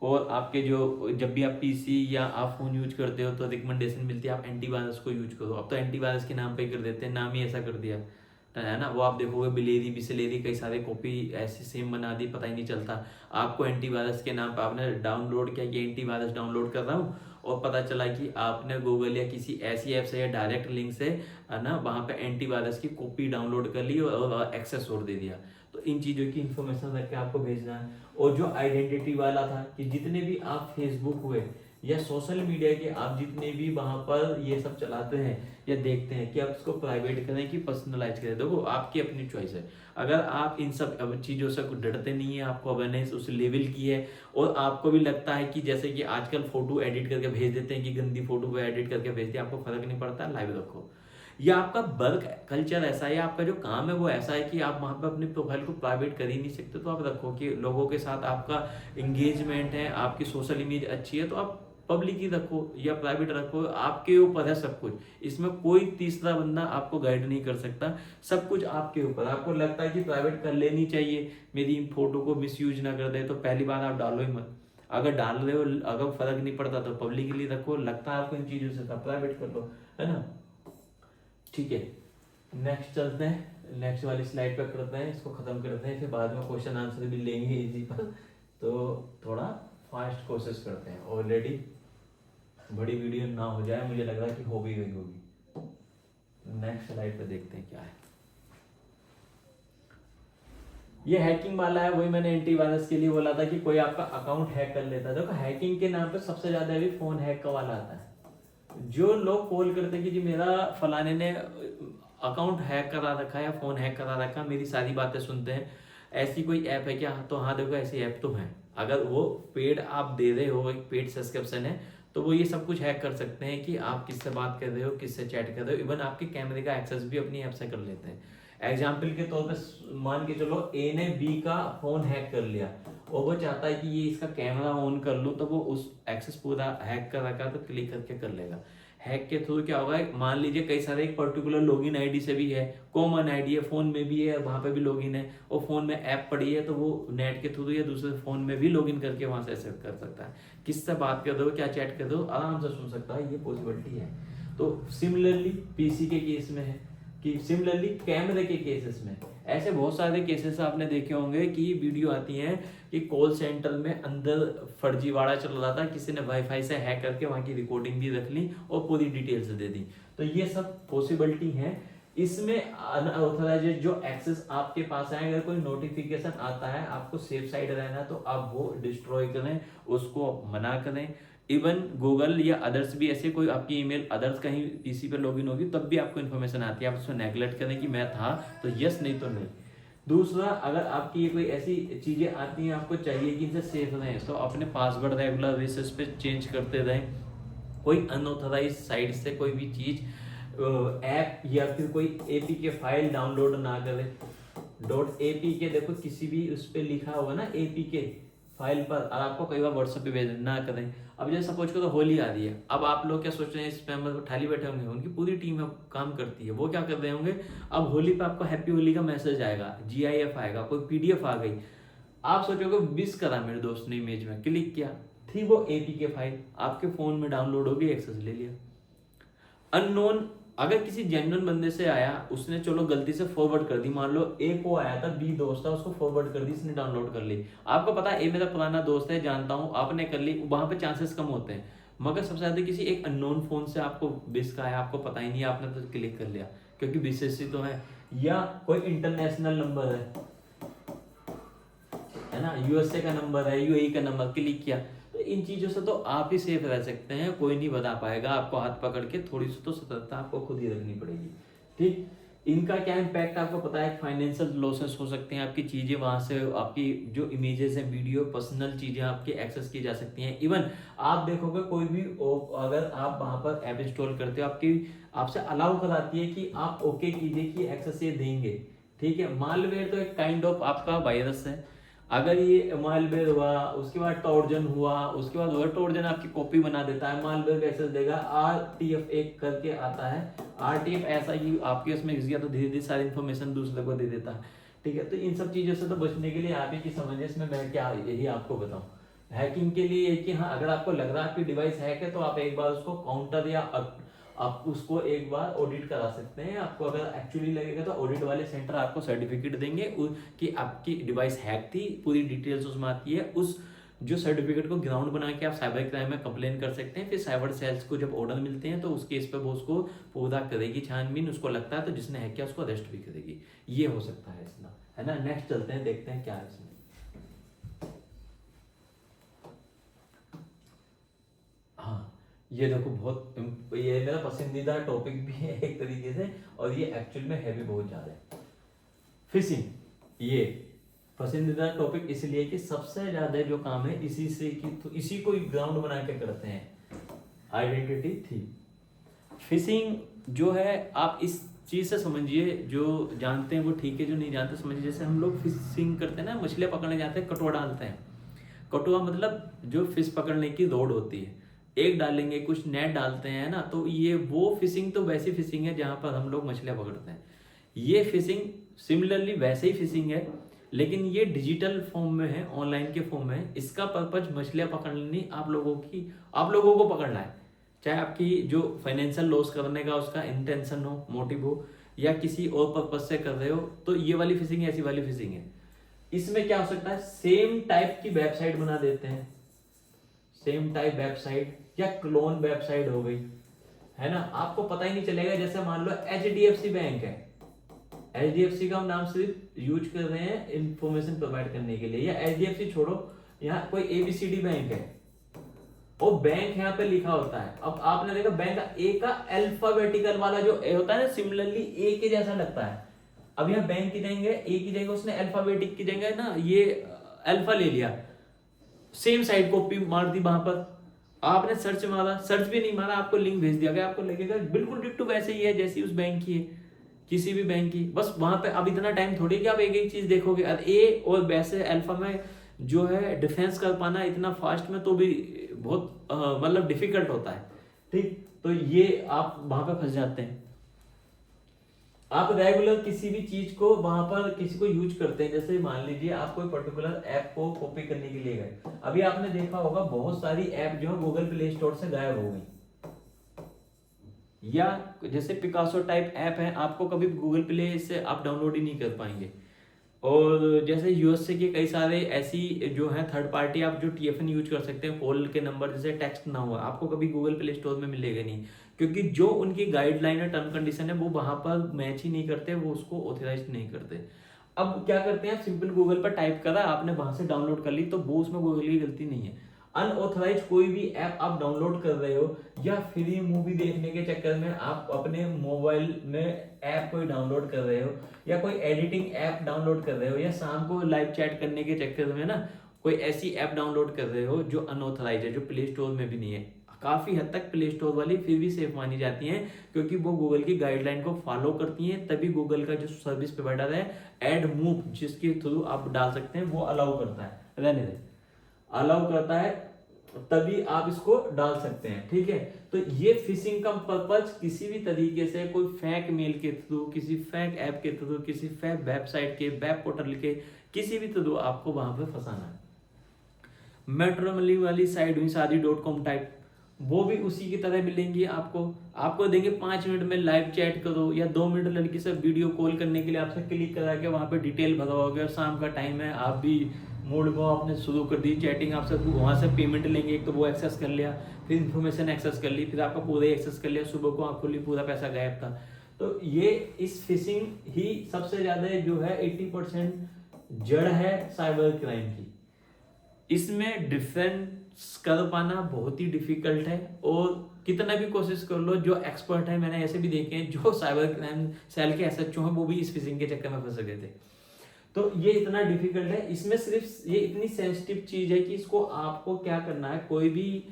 और आपके जो जब भी आप पीसी या आप फोन यूज करते हो तो रिकमेंडेशन मिलती है आप एंटीवायरस को यूज करो। अब तो एंटीवायरस के नाम पे कर देते हैं, नाम ही ऐसा कर दिया है ना। वो आप देखोगे बिलेरी बिसलेरी कई सारे कॉपी ऐसी सेम बना दी, पता ही नहीं चलता। आपको एंटीवायरस के नाम पे आपने डाउनलोड किया कि एंटीवायरस डाउनलोड कर रहा हूँ, और पता चला कि आपने गूगल या किसी ऐसी ऐप से या डायरेक्ट लिंक से है ना वहाँ पे एंटीवायरस की कॉपी डाउनलोड कर ली और एक्सेस छोड़ दे दिया। तो इन चीज़ों की इन्फॉर्मेशन रख के आपको भेजना है। और जो आइडेंटिटी वाला था कि जितने भी आप फेसबुक हुए या सोशल मीडिया के आप जितने भी वहां पर ये सब चलाते हैं या देखते हैं, कि आप इसको प्राइवेट करें कि पर्सनलाइज करें, देखो आपकी अपनी चॉइस है। अगर आप इन सब चीज़ों से कुछ डरते नहीं है, आपको अवेयरनेस उस लेवल की है, और आपको भी लगता है कि जैसे कि आजकल फोटो एडिट करके भेज देते हैं कि गंदी फोटो को एडिट करके भेज दिया, आपको फर्क नहीं पड़ता, लाइव रखो। या आपका वर्क कल्चर ऐसा है, आपका जो काम है वो ऐसा है कि आप वहाँ पे अपनी प्रोफाइल को प्राइवेट कर ही नहीं सकते, तो आप रखो कि लोगों के साथ आपका इंगेजमेंट है, आपकी सोशल इमेज अच्छी है, तो आप पब्लिक ही रखो या प्राइवेट रखो, आपके ऊपर है सब कुछ। इसमें कोई तीसरा बंदा आपको गाइड नहीं कर सकता, सब कुछ आपके ऊपर। आपको लगता है कि प्राइवेट कर लेनी चाहिए, मेरी फोटो को मिसयूज ना कर दे, तो पहली बार आप डालो ही मत। अगर डाल रहे हो, अगर फर्क नहीं पड़ता तो पब्लिकली रखो, लगता है आपको इन चीजों से तो प्राइवेट कर लो, है ना। ठीक है, नेक्स्ट चलते हैं, नेक्स्ट वाली स्लाइड पे करते हैं, इसको खत्म करते हैं, फिर बाद में क्वेश्चन आंसर भी लेंगे इजी पर, तो थोड़ा फास्ट कोशिश करते हैं। ऑलरेडी बड़ी वीडियो ना हो जाए, मुझे लग रहा है कि हो भी गई होगी। नेक्स्ट स्लाइड पे देखते हैं क्या है। ये हैकिंग वाला है, वही मैंने एंटीवायरस के लिए बोला था कि कोई आपका अकाउंट हैक कर लेता है। देखो हैकिंग के नाम पे सबसे ज्यादा अभी फोन हैक का वाला आता है। जो लोग कॉल करते हैं कि जी मेरा फलाने ने अकाउंट हैक करा रखा है या फोन हैक करा रखा है, मेरी सारी बातें सुनते हैं, ऐसी कोई ऐप है क्या? तो हाँ देखो, ऐसी ऐप तो है। अगर वो पेड आप दे रहे हो, एक पेड सब्सक्रिप्शन है, तो वो ये सब कुछ हैक कर सकते हैं कि आप किससे बात कर रहे हो, किससे चैट कर रहे हो, इवन आपके कैमरे का एक्सेस भी अपनी ऐप से कर लेते हैं। एग्जाम्पल के तौर पे मान के चलो, ए ने बी का फोन हैक कर लिया और वो चाहता है कि ये इसका कैमरा ऑन कर लो, तो वो उस एक्सेस पूरा हैक कर रखा तो क्लिक करके कर लेगा। हैक के थ्रू क्या होगा, मान लीजिए कई सारे एक पर्टिकुलर लॉगिन आईडी से भी है, कॉमन आईडी है, फोन में भी है, वहां पे भी लॉगिन है, और फोन में ऐप पड़ी है, तो वो नेट के थ्रू या दूसरे फोन में भी लॉगिन करके वहां से एक्सेस कर सकता है। किससे बात कर रहे हो, क्या चैट कर रहे हो, आराम से सुन सकता है, ये पॉसिबिलिटी है। तो सिमिलरली पीसी के केस में है, कि सिमिलरली कैमरे के केसेस में, ऐसे बहुत सारे केसेस आपने देखे होंगे कि वीडियो आती हैं कि कॉल सेंटर में अंदर फर्जीवाड़ा चल रहा था, किसी ने वाईफाई से हैक करके वहां की रिकॉर्डिंग भी रख ली और पूरी डिटेल्स दे दी। तो ये सब पॉसिबिलिटी है। इसमें अनऑथराइज्ड जो एक्सेस आपके पास है, अगर कोई नोटिफिकेशन आता है, आपको सेफ साइड रहना है, तो आप वो डिस्ट्रॉय करें, उसको मना करें। इवन गूगल या अदर्स भी ऐसे कोई आपकी ईमेल अदर्स कहीं पीसी पे लॉगिन होगी, तब भी आपको इन्फॉर्मेशन आती है, आप उसको नेगलेक्ट करें कि मैं था तो यस, नहीं तो नहीं। दूसरा, अगर आपकी ये कोई ऐसी चीजें आती हैं, आपको चाहिए कि इनसे सेफ रहें, तो अपने पासवर्ड रेगुलर बेसिस पे चेंज करते रहें। कोई अनऑथराइज साइट से कोई भी चीज, ऐप या फिर कोई एपीके फाइल डाउनलोड ना करें। .apk देखो, किसी भी उस पर लिखा होगा ना एपीके फाइल पर, और आपको कई बार व्हाट्सएप पे भेज ना करें। अब जैसे सपोज करो होली आ रही है, अब आप लोग क्या सोच रहे हैं, स्पैमर खाली बैठे होंगे, उनकी पूरी टीम काम करती है, वो क्या कर रहे होंगे, अब होली पे आपको हैप्पी होली का मैसेज आएगा, GIF आएगा, कोई PDF आ गई, आप सोचोगे विश करा मेरे दोस्त ने, इमेज में क्लिक किया, थी वो एपीके फाइल आपके फोन में डाउनलोड हो गई, एक्सेस ले लिया। अननोन, अगर किसी जेन्युइन बंदे से आया, उसने चलो गलती से फॉरवर्ड कर दी, मान लो ए को आया था, बी दोस्त था, उसको फॉरवर्ड कर दी, इसने डाउनलोड कर ली, आपको पता है ए मेरा पुराना दोस्त है, जानता हूं, आपने कर ली, वहां पे चांसेस कम होते हैं। मगर सबसे ज्यादा किसी एक अननोन फोन से आपको विश का आया, आपको पता ही नहीं, आपने तो क्लिक कर लिया क्योंकि विशेष तो है, या कोई इंटरनेशनल नंबर है ना, USA का नंबर है, UAE का नंबर, क्लिक किया, तो इन चीजों से तो आप ही सेफ रह सकते हैं, कोई नहीं बता पाएगा आपको हाथ पकड़ के, थोड़ी सी तो सतर्कता आपको खुद ही रखनी पड़ेगी। ठीक, इनका क्या इम्पैक्ट आपको पता है, फाइनेंशियल लॉसेस हो सकते हैं, आपकी चीजें वहां से, आपकी जो इमेजेस है, वीडियो, पर्सनल चीजें आपकी एक्सेस की जा सकती हैं। इवन आप देखोगे कोई भी अगर आप वहां पर ऐप इंस्टॉल करते हो, आपकी आपसे अलाउ कराती है कि आप ओके कीजिए कि एक्सेस ये देंगे। ठीक है, मालवेयर तो एक काइंड ऑफ आपका वायरस है। अगर ये मालवेयर हुआ, उसके बाद ट्रोजन हुआ, उसके बाद वह ट्रोजन आपकी कॉपी बना देता है, मालवेयर का एक्सेस देगा, RTF एक करके आता है, RTF ऐसा ही आपके उसमें घुस गया तो धीरे धीरे सारी इन्फॉर्मेशन दूसरे को दे देता है। ठीक है, तो इन सब चीजों से तो बचने के लिए आप ही की समझिए, इसमें मैं क्या यही आपको बताऊं, हैकिंग के लिए कि हाँ, अगर आपको लग रहा है आपकी डिवाइस हैक है, तो आप एक बार उसको काउंटर या आप उसको एक बार ऑडिट करा सकते हैं। आपको अगर एक्चुअली लगेगा तो ऑडिट वाले सेंटर आपको सर्टिफिकेट देंगे कि आपकी डिवाइस हैक थी, पूरी डिटेल्स उसमें आती है। उस जो सर्टिफिकेट को ग्राउंड बना के आप साइबर क्राइम में कंप्लेन कर सकते हैं। फिर साइबर सेल्स को जब ऑर्डर मिलते हैं तो उस केस पे वो उसको पूरा करेगी छानबीन, उसको लगता है तो जिसने हैक किया उसको अरेस्ट भी करेगी। ये हो सकता है इसमें, है ना। नेक्स्ट चलते हैं, देखते हैं क्या है इसमें। हाँ, ये देखो, बहुत ये मेरा पसंदीदा टॉपिक भी है एक तरीके से, और ये एक्चुअल में है भी बहुत ज्यादा। फिशिंग, ये पसंदीदा टॉपिक इसलिए कि सबसे ज्यादा जो काम है इसी से की, तो इसी को ग्राउंड बना के करते हैं, आइडेंटिटी थी। फिशिंग जो है आप इस चीज़ से समझिए, जो जानते हैं वो ठीक है, जो नहीं जानते समझिए। जैसे हम लोग फिशिंग करते हैं ना, मछलियाँ पकड़ने जाते हैं, कटुआ डालते हैं। कटुआ मतलब जो फिश पकड़ने की रोड होती है, एक डालेंगे, कुछ नेट डालते हैं ना, तो ये वो फिशिंग तो वैसी फिशिंग है जहाँ पर हम लोग मछलियाँ पकड़ते हैं। ये फिशिंग सिमिलरली वैसे ही फिशिंग है, लेकिन ये डिजिटल फॉर्म में है, ऑनलाइन के फॉर्म में है। इसका पर्पज मछलियाँ पकड़नी, आप लोगों को पकड़ना है। चाहे आपकी जो फाइनेंशियल लॉस करने का उसका इंटेंशन हो, मोटिव हो, या किसी और पर्पज से कर रहे हो, तो ये वाली फिशिंग ऐसी वाली फिशिंग है। इसमें क्या हो सकता है, सेम टाइप की वेबसाइट बना देते हैं, सेम टाइप वेबसाइट या क्लोन वेबसाइट हो गई, है ना, आपको पता ही नहीं चलेगा। जैसे मान लो HDFC बैंक है, HDFC का हम नाम सिर्फ यूज कर रहे हैं इंफॉर्मेशन प्रोवाइड करने के लिए, या HDFC छोड़ो, यहाँ कोई ABCD बैंक है, वो बैंक यहाँ पे लिखा होता है। अब आपने देखा बैंक का ए का अल्फाबेटिकल वाला जो ए होता है ना, सिमिलरली ए के जैसा लगता है। अब यहाँ बैंक की जगह ए की जगह उसने अल्फाबेटिक की जगह ना ये अल्फा ले लिया, सेम साइड कॉपी मार दी वहां पर। आपने सर्च मारा, सर्च भी नहीं मारा, आपको लिंक भेज दिया गया, आपको लगेगा बिल्कुल डिट्टो वैसे ही है जैसी उस बैंक की है, किसी भी बैंक की। बस वहां पे अब इतना टाइम थोड़ी कि आप एक एक चीज देखोगे। ए और वैसे अल्फा में जो है डिफेंस कर पाना इतना फास्ट में तो भी बहुत मतलब डिफिकल्ट होता है, ठीक। तो ये आप वहां पे फंस जाते हैं। आप रेगुलर किसी भी चीज को वहां पर किसी को यूज करते हैं, जैसे मान लीजिए आप कोई पर्टिकुलर ऐप को कॉपी करने के लिए गए। अभी आपने देखा होगा बहुत सारी ऐप जो है गूगल प्ले स्टोर से गायब हो गई, या जैसे पिकासो टाइप ऐप है, आपको कभी गूगल प्ले से आप डाउनलोड ही नहीं कर पाएंगे। और जैसे यूएसए के कई सारे ऐसी जो है थर्ड पार्टी आप जो TFN यूज कर सकते हैं, कॉल के नंबर जैसे टेक्स्ट ना हुआ, आपको कभी गूगल प्ले स्टोर में मिलेगा नहीं, क्योंकि जो उनकी गाइडलाइन है, टर्म कंडीशन है, वो वहां पर मैच ही नहीं करते, वो उसको ऑथराइज नहीं करते। अब क्या करते हैं, सिंपल गूगल पर टाइप करा, आपने वहां से डाउनलोड कर ली, तो वो उसमें गूगल की गलती नहीं है। अनऑथराइज कोई भी ऐप आप डाउनलोड कर रहे हो, या फ्री मूवी देखने के चक्कर में आप अपने मोबाइल में ऐप कोई डाउनलोड कर रहे हो, या कोई एडिटिंग ऐप डाउनलोड कर रहे हो, या शाम को लाइव चैट करने के चक्कर में ना कोई ऐसी ऐप डाउनलोड कर रहे हो जो अनऑथराइज है, जो प्ले स्टोर में भी नहीं है। काफी हद तक प्ले स्टोर वाली फिर भी सेफ मानी जाती हैं, क्योंकि वो गूगल की गाइडलाइन को फॉलो करती हैं, तभी गूगल का जो सर्विस प्रोवाइडर है एड मूव जिसके थ्रू आप डाल सकते हैं, वो अलाउ करता है, रहने दे, अलाउ करता है, तभी आप इसको डाल सकते हैं, ठीक है। तो ये फिशिंग का पर्पज किसी भी तरीके से कोई फेक मेल के थ्रू, किसी फेक ऐप के थ्रू, किसी फेक वेबसाइट के, वेब पोर्टल के, किसी भी थ्रू आपको वहां पे फंसाना है। मैट्रिमोनी वाली साइट हुई शादी.com टाइप, वो भी उसी की तरह मिलेंगी आपको देंगे 5 मिनट में लाइव चैट करो, या 2 मिनट लड़की से वीडियो कॉल करने के लिए आपसे क्लिक करा के वहां पे डिटेल भरवाओगे, और शाम का टाइम है, आप भी मूड को आपने शुरू कर दी चैटिंग, आपसे वहां से पेमेंट लेंगे, एक तो वो एक्सेस कर लिया, फिर इन्फॉर्मेशन एक्सेस कर ली, फिर आपका पूरा एक्सेस कर लिया, सुबह को आपको लिए पूरा पैसा गायब था। तो ये इस फिशिंग ही सबसे ज्यादा जो है 80% जड़ है साइबर क्राइम की। इसमें डिफरेंस कर पाना बहुत ही डिफिकल्ट है, और कितना भी कोशिश कर लो, जो एक्सपर्ट है, मैंने ऐसे भी देखे हैं जो साइबर क्राइम सेल के SHO हैं, वो भी इस फिशिंग के चक्कर में फंस गए थे। तो ये इतना डिफिकल्ट है, इसमें सिर्फ ये इतनी सेंसिटिव चीज है कि इसको आपको क्या करना है, कोई भी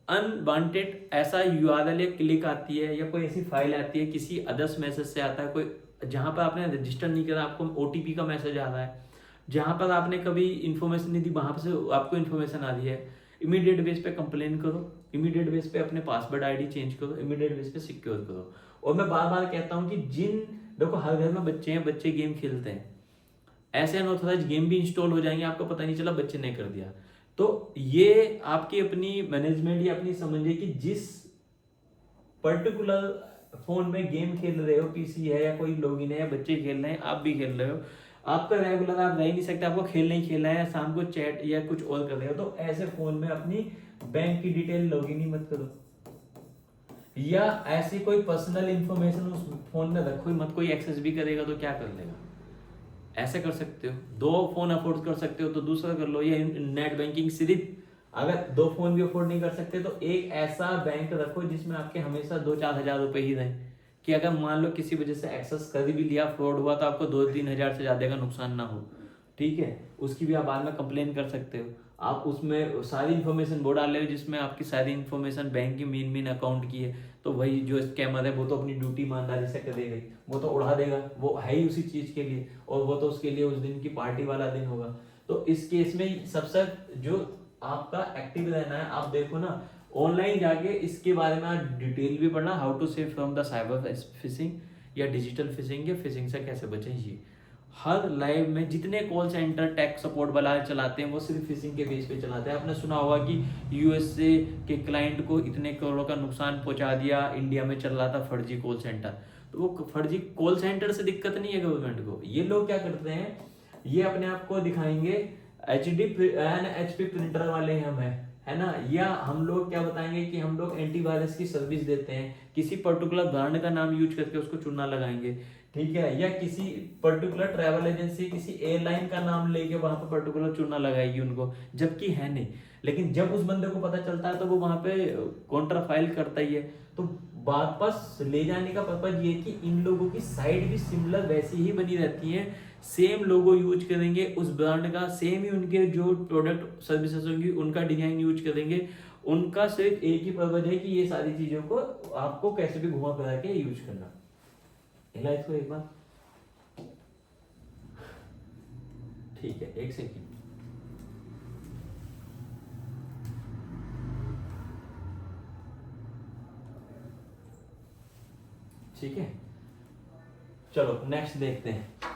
अनवांटेड ऐसा URL या क्लिक आती है, या कोई ऐसी फाइल आती है, किसी अदर्स मैसेज से आता है, कोई जहां पर आपने रजिस्टर नहीं करा, आपको OTP का मैसेज आ रहा है, जहां पर आपने कभी इन्फॉर्मेशन नहीं दी, वहां से आपको इन्फॉर्मेशन आ रही है, इमीडिएट बेस पे कंप्लेन करो, इमीडिएट बेस पे अपने पासवर्ड ID चेंज करो, इमीडिएट बेस पे सिक्योर करो। और मैं बार बार कहता हूँ कि देखो हर घर में बच्चे हैं, बच्चे गेम खेलते हैं, ऐसे अनऑथराइज गेम भी इंस्टॉल हो जाएंगे, आपको पता नहीं चला बच्चे ने कर दिया। तो ये आपकी अपनी मैनेजमेंट या अपनी समझिए कि जिस पर्टिकुलर फोन में गेम खेल रहे हो, PC है या कोई लॉगिन है, या बच्चे खेल रहे हैं, आप भी खेल रहे हो, आपका रेगुलर आप रह ही नहीं सकते, आपको खेलना ही खेलना है, शाम को चैट या कुछ और कर रहे हो, तो ऐसे फोन में अपनी बैंक की डिटेल लॉगिन ही मत करो, या ऐसी कोई पर्सनल इंफॉर्मेशन उस फोन में रखो ही मत। कोई एक्सेस भी करेगा तो क्या कर लेगा, ऐसे कर सकते हो। 2 फोन अफोर्ड कर सकते हो तो दूसरा कर लो, या नेट बैंकिंग सिर्फ, अगर 2 फोन भी अफोर्ड नहीं कर सकते तो एक ऐसा बैंक रखो जिसमें आपके हमेशा 2-4 हजार रुपए ही रहे, कि अगर मान लो किसी वजह से एक्सेस कर भी लिया, फ्रॉड हुआ, तो आपको 2-3 हजार से ज्यादा का नुकसान ना हो, ठीक है। उसकी भी आप बाद में कंप्लेन कर सकते हो। आप उसमें सारी इन्फॉर्मेशन वो डाले हो जिसमें आपकी सारी इन्फॉर्मेशन बैंक की मेन अकाउंट की है, तो वही जो स्कैमर है वो तो अपनी ड्यूटी ईमानदारी से करेगा ही, वो तो उड़ा देगा, वो है ही उसी चीज के लिए, और वो तो उसके लिए उस दिन की पार्टी वाला दिन होगा। तो इस केस में सबसे जो आपका एक्टिव रहना है, आप देखो ना ऑनलाइन जाके इसके बारे में आप डिटेल भी पढ़ना, how to save from the cyber phishing या डिजिटल फिशिंग या फिशिंग से कैसे बचें। ये हर लाइव में जितने कॉल सेंटर टेक सपोर्ट वाला चलाते हैं वो सिर्फ फिशिंग के बेस पे चलाते हैं। आपने सुना होगा कि यूएसए के क्लाइंट को इतने करोड़ों का नुकसान पहुंचा दिया, इंडिया में चल रहा था फर्जी कॉल सेंटर। तो वो फर्जी कॉल सेंटर से दिक्कत नहीं है गवर्नमेंट को, ये लोग क्या करते हैं, ये अपने आप को दिखाएंगे HP प्रिंटर वाले हम हैं, है ना, या हम लोग क्या बताएंगे कि हम लोग एंटीवायरस की सर्विस देते हैं, किसी पर्टिकुलर ब्रांड का नाम यूज करके उसको चुना लगाएंगे, ठीक है, या किसी पर्टिकुलर ट्रैवल एजेंसी किसी एयरलाइन का नाम लेके वहां पर पर्टिकुलर चुना लगाएगी उनको, जबकि है नहीं। लेकिन जब उस बंदे को पता चलता है तो वो वहां पे कॉन्ट्रा फाइल करता ही है। तो वापस ले जाने का पर्पज ये कि इन लोगों की साइट भी सिमिलर वैसी ही बनी रहती है, सेम लोगो यूज करेंगे उस ब्रांड का, सेम ही उनके जो प्रोडक्ट सर्विसेज होंगी उनका डिजाइन यूज करेंगे। उनका सिर्फ एक ही पर्पज है कि ये सारी चीजों को आपको कैसे भी घुमा फिरा के यूज करना। हिला इसको एक बार, ठीक है, एक सेकेंड। ठीक है, चलो नेक्स्ट देखते हैं।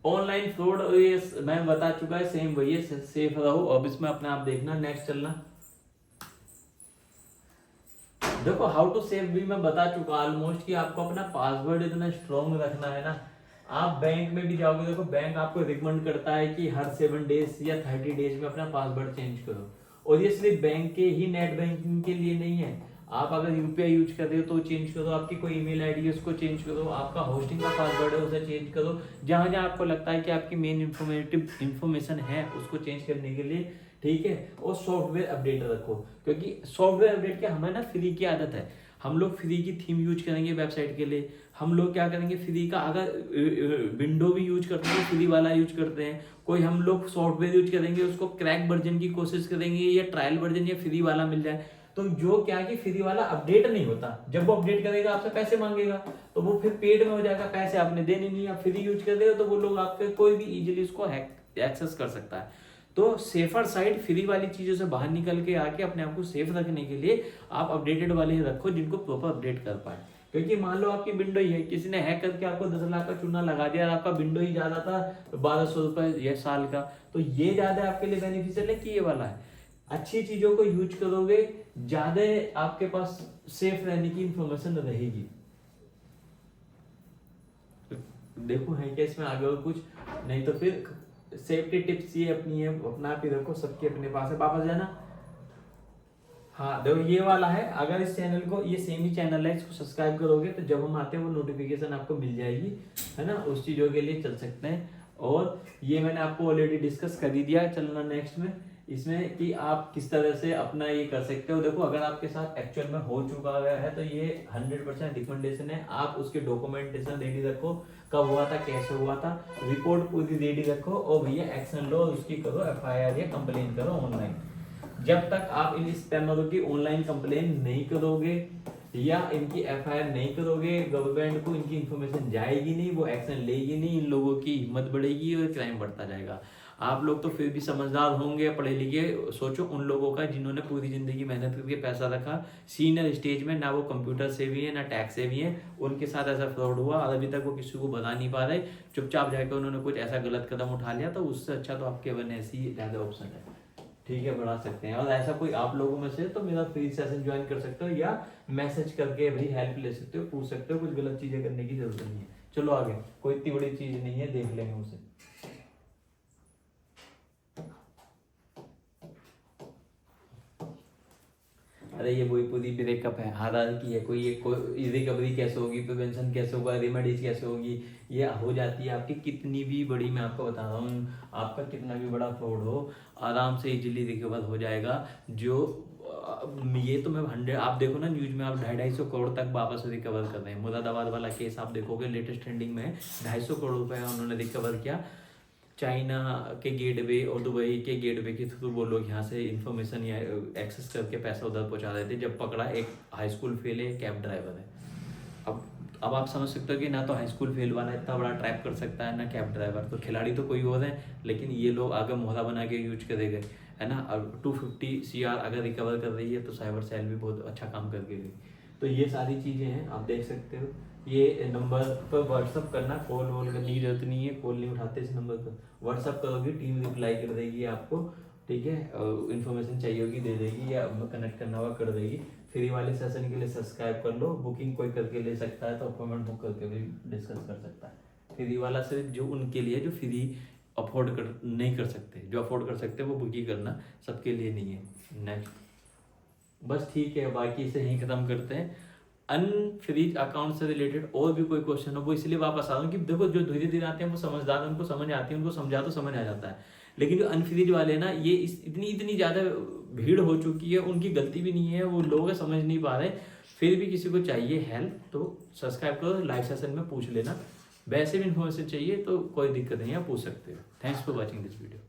ऑनलाइन फ्रॉड, ये मैं बता चुका है, सेम वही है, सेफ रहो। अब इसमें अपने आप देखना, नेक्स्ट चलना। देखो हाउ टू सेव भी मैं बता चुका ऑलमोस्ट कि आपको अपना पासवर्ड इतना स्ट्रॉन्ग रखना है ना। आप बैंक में भी जाओगे, देखो बैंक आपको रिकमेंड करता है कि हर 7 डेज या 30 डेज में अपना पासवर्ड चेंज करो, और ये सिर्फ बैंक के ही नेट बैंकिंग के लिए नहीं है। आप अगर यूपीआई यूज कर रहे हो तो चेंज करो, आपकी कोई ईमेल आईडी है उसको चेंज करो, आपका होस्टिंग का पासवर्ड है उसे चेंज करो, जहां जहां आपको लगता है कि आपकी मेन इंफॉर्मेशन है उसको चेंज करने के लिए, ठीक है। और सॉफ्टवेयर अपडेट रखो, क्योंकि सॉफ्टवेयर अपडेट क्या, हमें ना फ्री की आदत है, हम लोग फ्री की थीम यूज करेंगे वेबसाइट के लिए, हम लोग क्या करेंगे फ्री का, अगर विंडो भी यूज करते हैं फ्री वाला यूज करते हैं, कोई हम लोग सॉफ्टवेयर यूज करेंगे उसको क्रैक वर्जन की कोशिश करेंगे या ट्रायल वर्जन या फ्री वाला मिल जाए, तो जो क्या कि फ्री वाला अपडेट नहीं होता, जब वो अपडेट करेगा आपसे पैसे मांगेगा, तो वो फिर पेड में हो जाएगा, पैसे आपने देने नहीं, आप फ्री यूज कर रहे हो तो वो लोग आपके कोई भी इजीली उसको एक्सेस कर सकता है। तो सेफर साइड फ्री वाली चीजों से बाहर निकल के आके अपने आप को सेफ रखने के लिए आप अपडेटेड वाले ही रखो जिनको प्रॉपर अपडेट कर पाए। क्योंकि मान लो आपकी विंडो ही है, किसी ने हैक करके आपको 10 लाख का चूना लगा दिया और आपका विंडो ही ज्यादा था 1200 रुपए या साल का, तो ये ज्यादा आपके लिए बेनिफिशियल है कि ये वाला है। अच्छी चीजों को यूज करोगे, ज्यादा आपके पास सेफ रहने की इंफॉर्मेशन रहेगी। देखो है क्या इसमें आगे और कुछ नहीं, तो फिर सेफ्टी टिप्स ये अपनी है, अपना आप ही रखो, सबके अपने पास है, वापस जाना। हाँ देखो ये वाला है, अगर इस चैनल को, ये सेम ही चैनल है, इसको सब्सक्राइब करोगे तो जब हम आते हैं वो नोटिफिकेशन आपको मिल जाएगी, है ना, उस चीजों के लिए चल सकते हैं। और ये मैंने आपको ऑलरेडी डिस्कस कर ही दिया, चलना नेक्स्ट में, इसमें कि आप किस तरह से अपना ये कर सकते हो। देखो अगर आपके साथ एक्चुअल में हो चुका है तो ये 100% रिकमेंडेशन है, आप उसके डॉक्यूमेंटेशन रेडी रखो, कब हुआ था, कैसे हुआ था, रिपोर्ट पूरी रेडी रखो, और भैया एक्शन लो, उसकी करो FIR या कंप्लेन करो ऑनलाइन। जब तक आप इन स्पैमरों की ऑनलाइन कंप्लेन नहीं करोगे या इनकी FIR नहीं करोगे, गवर्नमेंट को इनकी इंफॉर्मेशन जाएगी नहीं, वो एक्शन लेगी नहीं, इन लोगों की हिम्मत बढ़ेगी और क्राइम बढ़ता जाएगा। आप लोग तो फिर भी समझदार होंगे, पढ़े लिखे, सोचो उन लोगों का जिन्होंने पूरी जिंदगी मेहनत करके पैसा रखा, सीनियर स्टेज में, ना वो कंप्यूटर से भी है ना टैक्स से भी है, उनके साथ ऐसा फ्रॉड हुआ और अभी तक वो किसी को बता नहीं पा रहे, चुपचाप जाकर उन्होंने कुछ ऐसा गलत कदम उठा लिया, तो उससे अच्छा तो आपके बने ऐसी ज्यादा ऑप्शन है, ठीक है, बढ़ा सकते हैं। और ऐसा कोई आप लोगों में से तो मेरा फ्री सेशन ज्वाइन कर सकते हो या मैसेज करके भाई हेल्प ले सकते हो, पूछ सकते हो, कुछ गलत चीजें करने की जरूरत नहीं है। चलो आगे, कोई इतनी बड़ी चीज नहीं है, देख लेंगे उसे। अरे ये वही पूरी ब्रेकअप है, आधार की है, कोई रिकवरी कैसे होगी, प्रिवेंशन कैसे होगा, रेमेडीज कैसे होगी, ये हो जाती है आपकी कितनी भी बड़ी, मैं आपको बता रहा हूँ, आपका कितना भी बड़ा फ्रॉड हो आराम से इजीली रिकवर हो जाएगा। जो ये तो मैं 100, आप देखो ना न्यूज में, आप 250 करोड़ तक वापस रिकवर कर रहे हैं। मुरादाबाद वाला केस आप देखोगे लेटेस्ट ट्रेंडिंग में है, 250 करोड़ रुपए उन्होंने रिकवर किया। चाइना के गेटवे और दुबई के गेटवे के थ्रू वो लोग यहाँ से इन्फॉर्मेशन या एक्सेस करके पैसा उधर पहुँचा देते। जब पकड़ा एक हाई स्कूल फेल है, कैब ड्राइवर है। अब आप समझ सकते हो कि ना तो हाई स्कूल फेल वाला इतना बड़ा ट्रैप कर सकता है, ना कैब ड्राइवर। तो खिलाड़ी तो कोई और है, लेकिन ये लोग आगे मोहरा बना के यूज करेंगे, है ना। अब 250 CR अगर रिकवर कर रही है तो साइबर सेल भी बहुत अच्छा काम करके गई। तो ये सारी चीज़ें हैं, आप देख सकते हो। ये नंबर पर व्हाट्सअप करना, कॉल वॉल करने की जरूरत नहीं है, कॉल नहीं उठाते इस नंबर पर। व्हाट्सअप करोगे, टीम रिप्लाई कर देगी आपको, ठीक है। इन्फॉर्मेशन चाहिए होगी दे देगी, या कनेक्ट करना होगा कर देगी। फ्री वाले सेशन के लिए सब्सक्राइब कर लो। बुकिंग कोई करके ले सकता है तो अपॉइंटमेंट बुक करके भी डिस्कस कर सकता है। फ्री वाला सिर्फ जो उनके लिए जो फ्री अफोर्ड कर नहीं कर सकते, जो अफोर्ड कर सकते हैं वो बुकिंग करना, सबके लिए नहीं है। नेक्स्ट बस ठीक है, बाकी से यहीं ख़त्म करते हैं। अनफ्रीज अकाउंट से रिलेटेड और भी कोई क्वेश्चन हो वो इसलिए वापस आ रहा हूँ कि देखो जो धीरे धीरे आते हैं वो समझदार हैं, उनको समझ आती है, उनको समझा तो समझ आ जाता है। लेकिन जो अनफ्रीज वाले ना, ये इतनी ज़्यादा भीड़ हो चुकी है, उनकी गलती भी नहीं है, वो लोग समझ नहीं पा रहे। फिर भी किसी को चाहिए हेल्प तो सब्सक्राइब करो, लाइव सेशन में पूछ लेना। वैसे भी इन्फॉर्मेशन चाहिए तो कोई दिक्कत नहीं है, आप पूछ सकते हो। Thanks for watching this video.